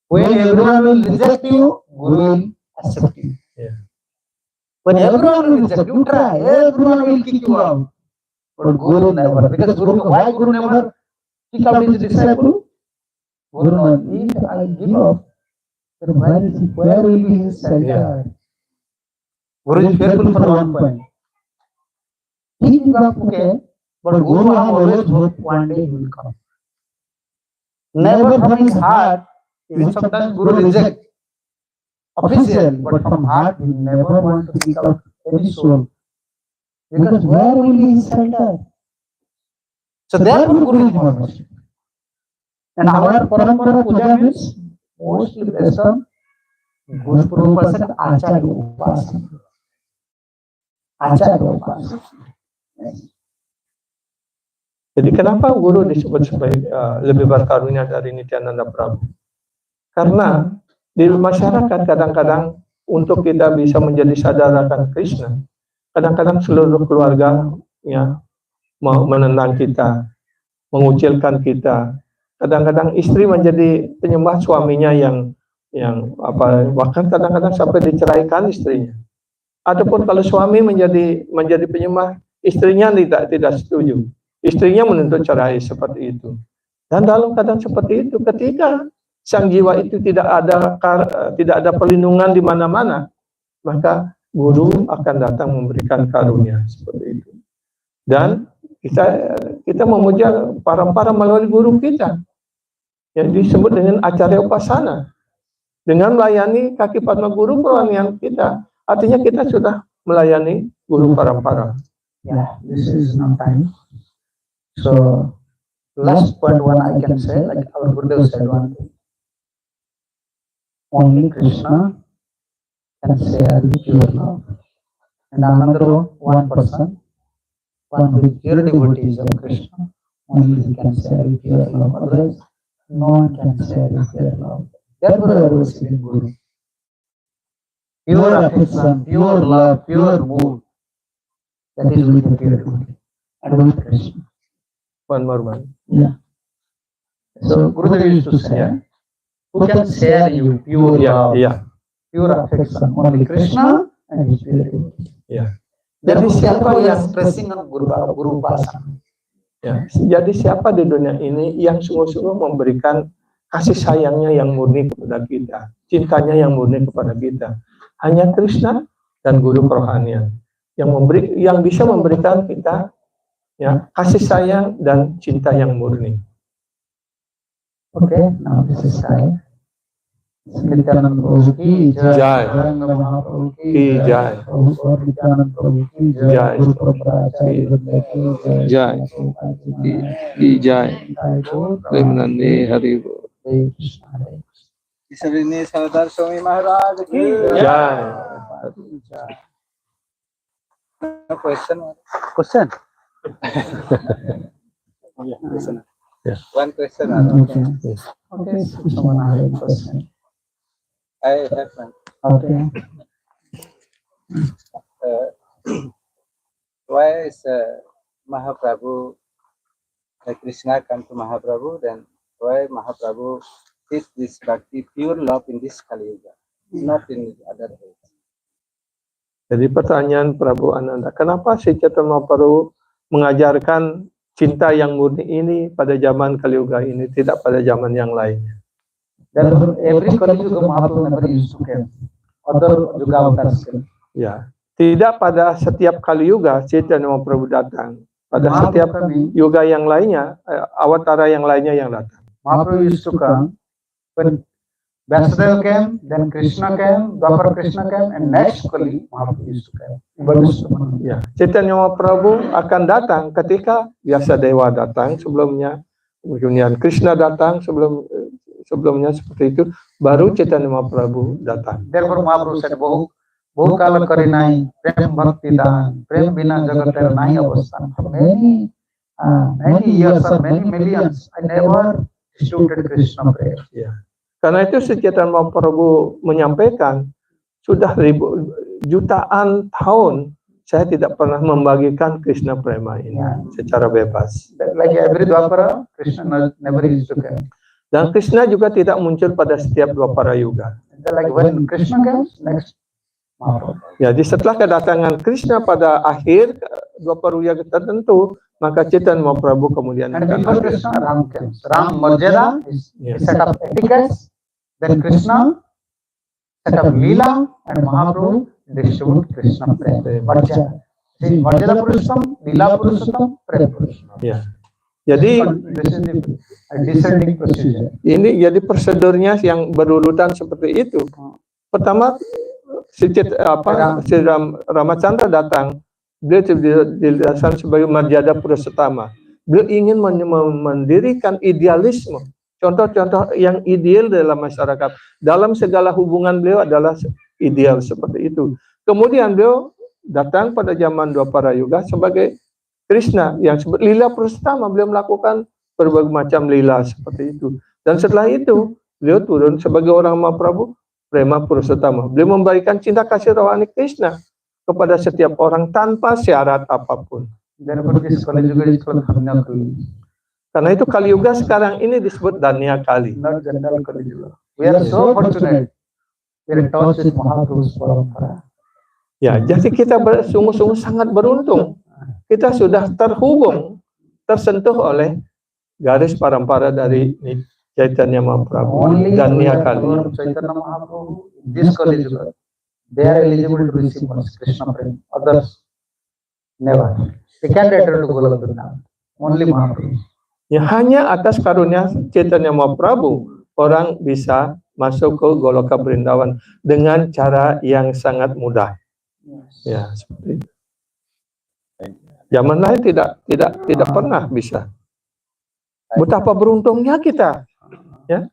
S3: When everyone will reject you, Guru will accept you.
S2: Yeah.
S3: When everyone will reject you, try. Everyone will kick you out. But Guru never. Because why Guru never kick out his disciple? Guru knows, if I give up, then where will be his shelter? Guru is careful for one point. He give up, okay. But Guru have always hoped one day he will come. Never from his heart, even sometimes Guru reject official, but from heart he never want to pick out any soul. Because where will be his shelter? So therefore Guru is more merciful. And our Parampara Puja means mostly based on Guru Purupasana Acharya Upasana. Acharya Upasana.
S2: Jadi kenapa guru disebut sebagai lebih berkarunia dari Nityananda Prabhu? Karena di masyarakat kadang-kadang untuk kita bisa menjadi sadar akan Krishna, kadang-kadang seluruh keluarganya mau menentang kita, mengucilkan kita. Kadang-kadang istri menjadi penyembah suaminya yang bahkan kadang-kadang sampai diceraikan istrinya. Adapun kalau suami menjadi penyembah, istrinya tidak setuju. Istrinya menuntut cerai seperti itu. Dan dalam keadaan seperti itu, ketika sang jiwa itu tidak ada perlindungan di mana-mana, maka guru akan datang memberikan karunia seperti itu. Dan kita memuja para melalui guru kita yang disebut dengan Acharya Upasana. Dengan melayani kaki padma guru perwanian kita, artinya kita sudah melayani guru parampara.
S3: Yeah, this is not time. So last point one I can say, like our Gurudev said one thing. Only Krishna can share the pure love. And another one person, one who is pure devotee of Krishna, only he can share the pure love. Otherwise, no one can share the pure love. Therefore, I was saying Guru. Pure affection, pure love, pure mood. That is with the pure devotee. And with Krishna.
S2: One more one.
S3: Yeah. So Gurudev used to say, who can share you pure love, pure affection? Only Krishna and his pure devotee.
S2: Ya.
S3: Jadi siapa yang stressing on Guru Upasana?
S2: Ya. Jadi siapa di dunia ini yang sungguh-sungguh memberikan kasih sayangnya yang murni kepada kita, cintanya yang murni kepada kita? Hanya Krishna dan guru kerohanian yang bisa memberikan kita kasih sayang dan cinta yang murni.
S3: Okay, now this is time. Nityananda Prabhu ki
S2: Jai.
S3: Gauranga Mahaprabhu
S2: Ki Jai.
S3: Nityananda Prabhu ki
S2: Jai.
S3: Guru Parampara Acharya Vrinda ki
S2: Jai. Ki Jai. Premanande Haribo.
S3: Isabini Sardar Swami Maharaj ki
S2: Jai.
S3: Question?
S2: Yeah.
S4: One question.
S3: Okay, someone has a question.
S4: I have one.
S3: Okay.
S4: Why is Mahaprabhu, Krishna come to Mahaprabhu, then why Mahaprabhu teach this bhakti, pure love in this Kali Yuga, not in other ways?
S2: Jadi pertanyaan Prabu Ananda, kenapa si Chaitanya Mahaprabhu mengajarkan cinta yang murni ini pada zaman Kali Yuga ini, tidak pada zaman yang lainnya?
S3: Therefore, every Kali Yuga Mahaprabhu never used to come. Other Yuga avatars came.
S2: Ya, tidak pada setiap Kali Yuga Chaitanya Mahaprabhu datang. Pada setiap yuga yang lainnya, awatara yang lainnya yang datang.
S3: Mahaprabhu used to come when Vasudeva came, then Krishna came, Dwapara Krishna came, and next Kali Mahaprabhu used to come.
S2: Ya, Chaitanya Mahaprabhu akan datang ketika Vyasadeva datang sebelumnya, kemudian Krishna datang sebelumnya seperti itu, baru Chaitanya Mahaprabhu datang.
S3: Therefore Mahaprabhu said, Bohu kala kari nahi, prem bhakti dan, prem bina jagater nahi avasthan. For many years or many millions, I never instituted Krishna prayer.
S2: Ya. Karena itu Chaitanya Mahaprabhu menyampaikan, sudah jutaan tahun saya tidak pernah membagikan Krishna Prema ini secara bebas.
S3: Like every Dwapara, Krishna never used to come.
S2: Dan Krishna juga tidak muncul pada setiap Dwapara Yuga.
S3: Like when Krishna comes, next Mahaprabhu.
S2: Jadi setelah kedatangan Krishna pada akhir Dwapara Yuga tertentu, maka Chaitanya Mahaprabhu kemudian
S3: And
S2: akan
S3: before
S2: hadir.
S3: Krishna, Ram comes. Ram Marjada is set up etiquettes, then Krishna set up Leela, and Mahaprabhu distribute Krishna prayer. Marjada. See, Marjana Purushottam, Lila Purushottam, Prem Purushottam.
S2: Ya. Jadi
S3: This is the descending procedure.
S2: ini jadi prosedurnya yang berurutan seperti itu. Pertama si Ramacandra datang, beliau dijelaskan sebagai Marjada Purushotama. Beliau ingin mendirikan idealisme, contoh-contoh yang ideal dalam masyarakat. Dalam segala hubungan beliau adalah ideal seperti itu. Kemudian beliau datang pada zaman Dwapara Yuga sebagai Krishna yang sebut lila Purushotama. Beliau melakukan berbagai macam lila seperti itu. Dan setelah itu beliau turun sebagai orang Mahaprabhu Prema Purushotama. Beliau memberikan cinta kasih rohani Krishna kepada setiap orang tanpa syarat apapun. Karena itu Kali Yuga sekarang ini disebut Danya Kali.
S3: We are so fortunate. We are in touch with Mahaprabhu's parampara.
S2: Ya, jadi kita sungguh-sungguh sangat beruntung. Kita sudah terhubung, tersentuh oleh garis parampara dari Chaitanya Mahaprabhu dan Danya Kali.
S3: Chaitanya Mahaprabhu, this Kali Yuga, they are eligible to receive Krishna Prem. Others never. They can't enter to Golok Vrindavan. Only Mahaprabhu.
S2: Ya, hanya atas karunia Chaitanya Mahaprabhu orang bisa masuk ke Goloka Vrindavan dengan cara yang sangat mudah. Ya, seperti itu. Zaman lain tidak pernah bisa. Betapa beruntungnya kita, ya.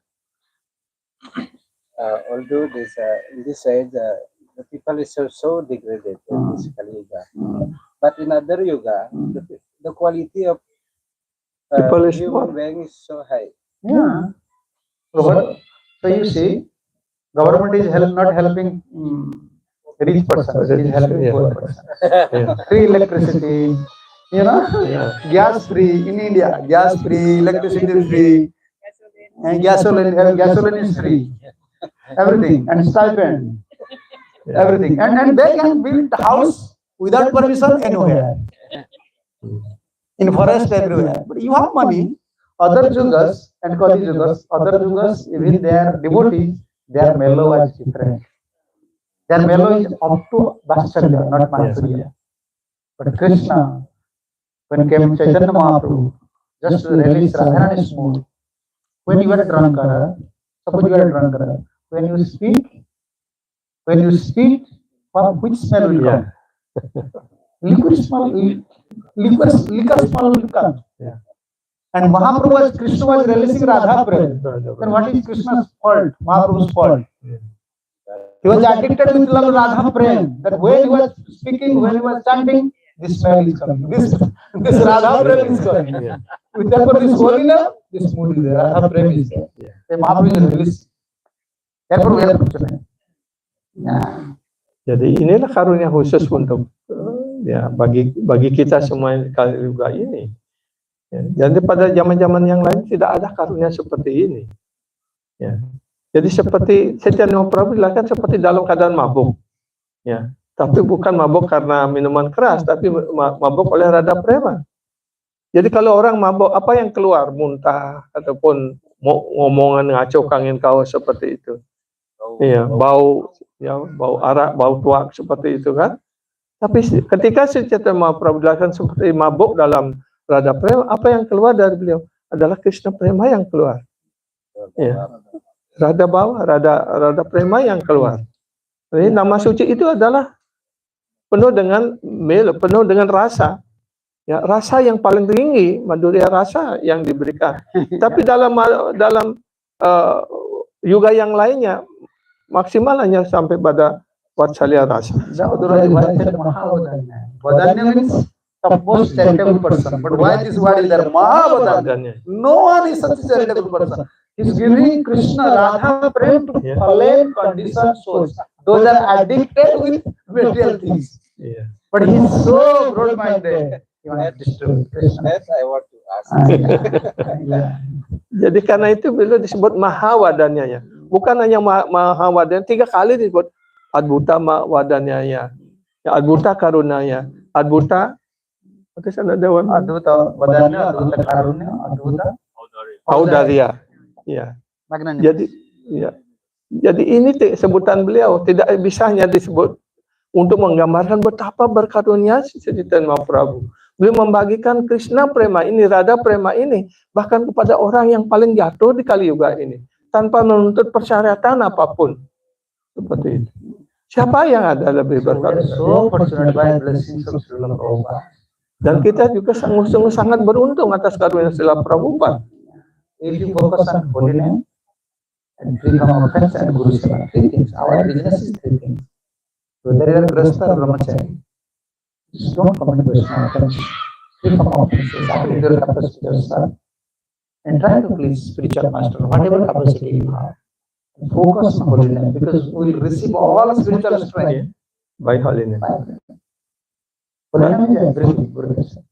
S4: Although this in this side the people is so degraded in this Kali Yuga, but in other yuga the quality of
S2: People is
S4: human being is so high.
S3: Yeah. So you see, government is not helping rich person, it is helping poor person.
S2: Yeah.
S3: Free electricity, gas free in India, gas free, electricity free, and gasoline is free, everything, and stipend, everything, and they can build house without permission anywhere, in forest everywhere. But you have money. Other Jugas and Kali Jugas, even their devotees, their mellow is different. Their mellow is up to Vatsarya, not Matsarya. But Krishna, when came Chaitanya Mahaprabhu, just to release Radharani's mood, when you are drunk, suppose you are drunk, when you speak, which smell will come? Liquor smell will come.
S2: Yeah.
S3: And Mahaprabhu, as Krishna was releasing Radha Prem, then what is Krishna's fault? Mahaprabhu's fault. He was addicted with love Radha Prem. That when he was speaking, when he was chanting, this smell is coming. This Radha Prem is coming. Therefore, this holy love, this mood is there. Radha Prem is there. Then Mahaprabhu is released. Therefore, we are fortunate.
S2: Jadi inilah karunia khusus untuk bagi kita semua Kali Yuga ini. Ya, jadi pada zaman-zaman yang lain tidak ada karunia seperti ini. Ya. Jadi seperti Chaitanya Mahaprabhu dilakukan seperti dalam keadaan mabuk. Ya. Tapi bukan mabuk karena minuman keras, tapi mabuk oleh Radha Prema. Jadi kalau orang mabuk, apa yang keluar? Muntah ataupun ngomongan ngaco angin kau seperti itu. Iya, bau arak, bau tuak seperti itu kan. Tapi ketika Chaitanya Mahaprabhu dilakukan seperti mabuk dalam Radha Prema, apa yang keluar dari beliau adalah Krishna Prema yang keluar. Ya. Radha Prema yang keluar. Jadi nama suci itu adalah penuh dengan rasa. Ya, rasa yang paling tinggi, madhurya rasa yang diberikan. Tapi dalam yuga yang lainnya maksimal hanya sampai pada Vatsalya rasa.
S3: Vadanya means the most charitable person. But why this word is there? Mahavadanya. No one is such a charitable person. He is giving Krishna Radha Prem to fallen conditioned souls. Those are addicted with material things.
S2: Yeah.
S3: But he is so broad-minded. He wants to destroy Krishna.
S4: That I want to ask.
S2: Jadi karena itu beliau disebut Mahawadanyaya. Bukan hanya Mahawadanya, 3 kali disebut Adbhuta Mahawadanyaya. Ya, Adbhuta Karunaya. Adbhuta
S3: Adbhuta Vadanya, Adbhuta Karunya, Adbhuta
S2: Audarya. Ya. Jadi ini sebutan beliau tidak bisa hanya disebut untuk menggambarkan betapa berkarunia Sri Chaitanya Mahaprabhu. Beliau membagikan Krishna Prema ini, Radha Prema ini, bahkan kepada orang yang paling jatuh di Kali Yuga ini, tanpa menuntut persyaratan apapun. Seperti itu. Siapa yang ada lebih berkarunia?
S3: So fortunate by blessings of Srila Prabhupada.
S2: Dan kita juga sungguh-sungguh sangat beruntung atas karunia Srila Prabhupada.
S3: If you focus on holy name and free from offense and Guru Seva, three things. Our business is three things. Whether you are Grasta or Brahmachari, just don't commit Vaishnava offense. Free from offenses, according to your capacity yourself, and try to please spiritual master, whatever capacity you have. And focus on holy name, because we will receive all spiritual strength
S2: By holiness.
S3: by holy name. Holy name is everything, Guru Vaishnava.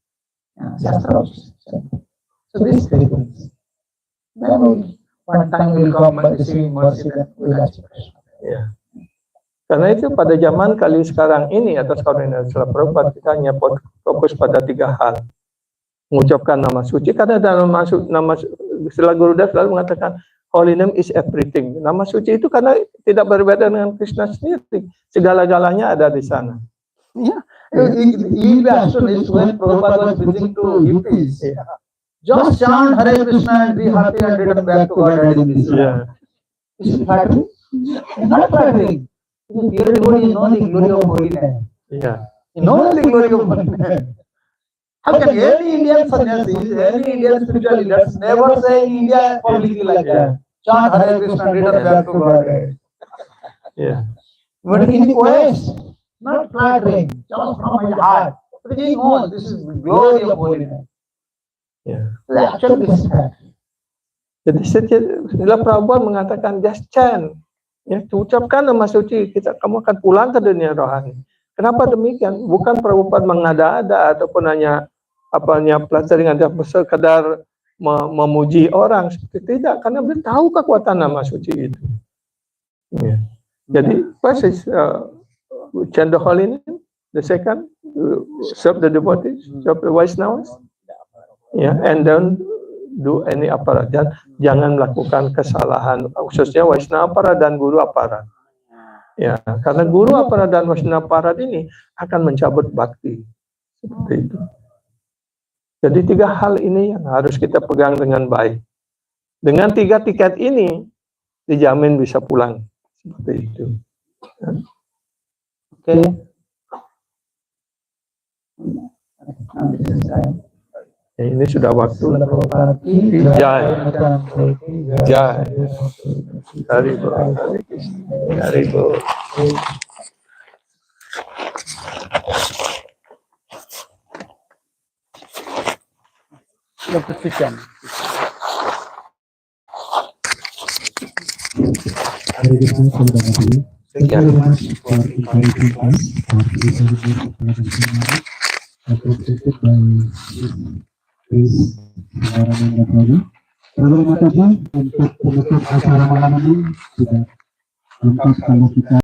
S3: Shastra also said. So these three things. Then one time will come by receiving mercy, then we will achieve Krishna.
S2: Ya. Karena itu pada zaman kali sekarang ini atas karunia Srila Prabhupada kita hanya fokus pada 3 hal. Mengucapkan nama suci, karena dalam nama Srila Gurudev selalu mengatakan holy name is everything. Nama suci itu karena tidak berbeda dengan Krishna sendiri. Segala-galanya ada di sana.
S3: Yeah, you will be astonished when Prabhupada was visiting to UPs. Just chant Hare Krishna and be happy and return back to God in this.
S2: Ya.
S3: Is it flattering? It's not flattering. Because pure devotee know the glory of holy name.
S2: Ya.
S3: He knows the glory of holy name. How can any Indian sannyasi, any Indian spiritual leaders never say in India publicly like that? Chant Hare Krishna and return back to God.
S2: Ya.
S3: But in the West, not flattering, just from my heart. But he knows this is the glory of holy name.
S2: Ya.
S3: The actual respect.
S2: Jadi Srila Prabhupada mengatakan just chant. Ya, ucapkan nama suci, kamu akan pulang ke dunia rohani. Kenapa demikian? Bukan Prabhupada mengada-ada ataupun hanya pelatihan ada sekadar memuji orang, seperti tidak, karena beliau tahu kekuatan nama suci itu. Ya. Jadi first is chant the holy name, the second serve the devotees, serve the Vaishnavas, and then do any aparat. Jangan melakukan kesalahan, khususnya Vaishnava aparat dan guru aparat. Ya, karena guru aparat dan Vaishnava aparat ini akan mencabut bakti. Seperti itu. Jadi 3 hal ini yang harus kita pegang dengan baik. Dengan 3 tiket ini dijamin bisa pulang. Seperti itu.
S3: Okay.
S2: Ya, ini sudah waktu. Jai. Jai. Haribo. Haribo.
S1: Hare Krishna, Saudara-saudari. Thank you very much for inviting us for this ceremony appreciated by Chris Narananda Prabhu. Saudara-saudari, untuk penutup acara malam ini sudah lengkap kalau kita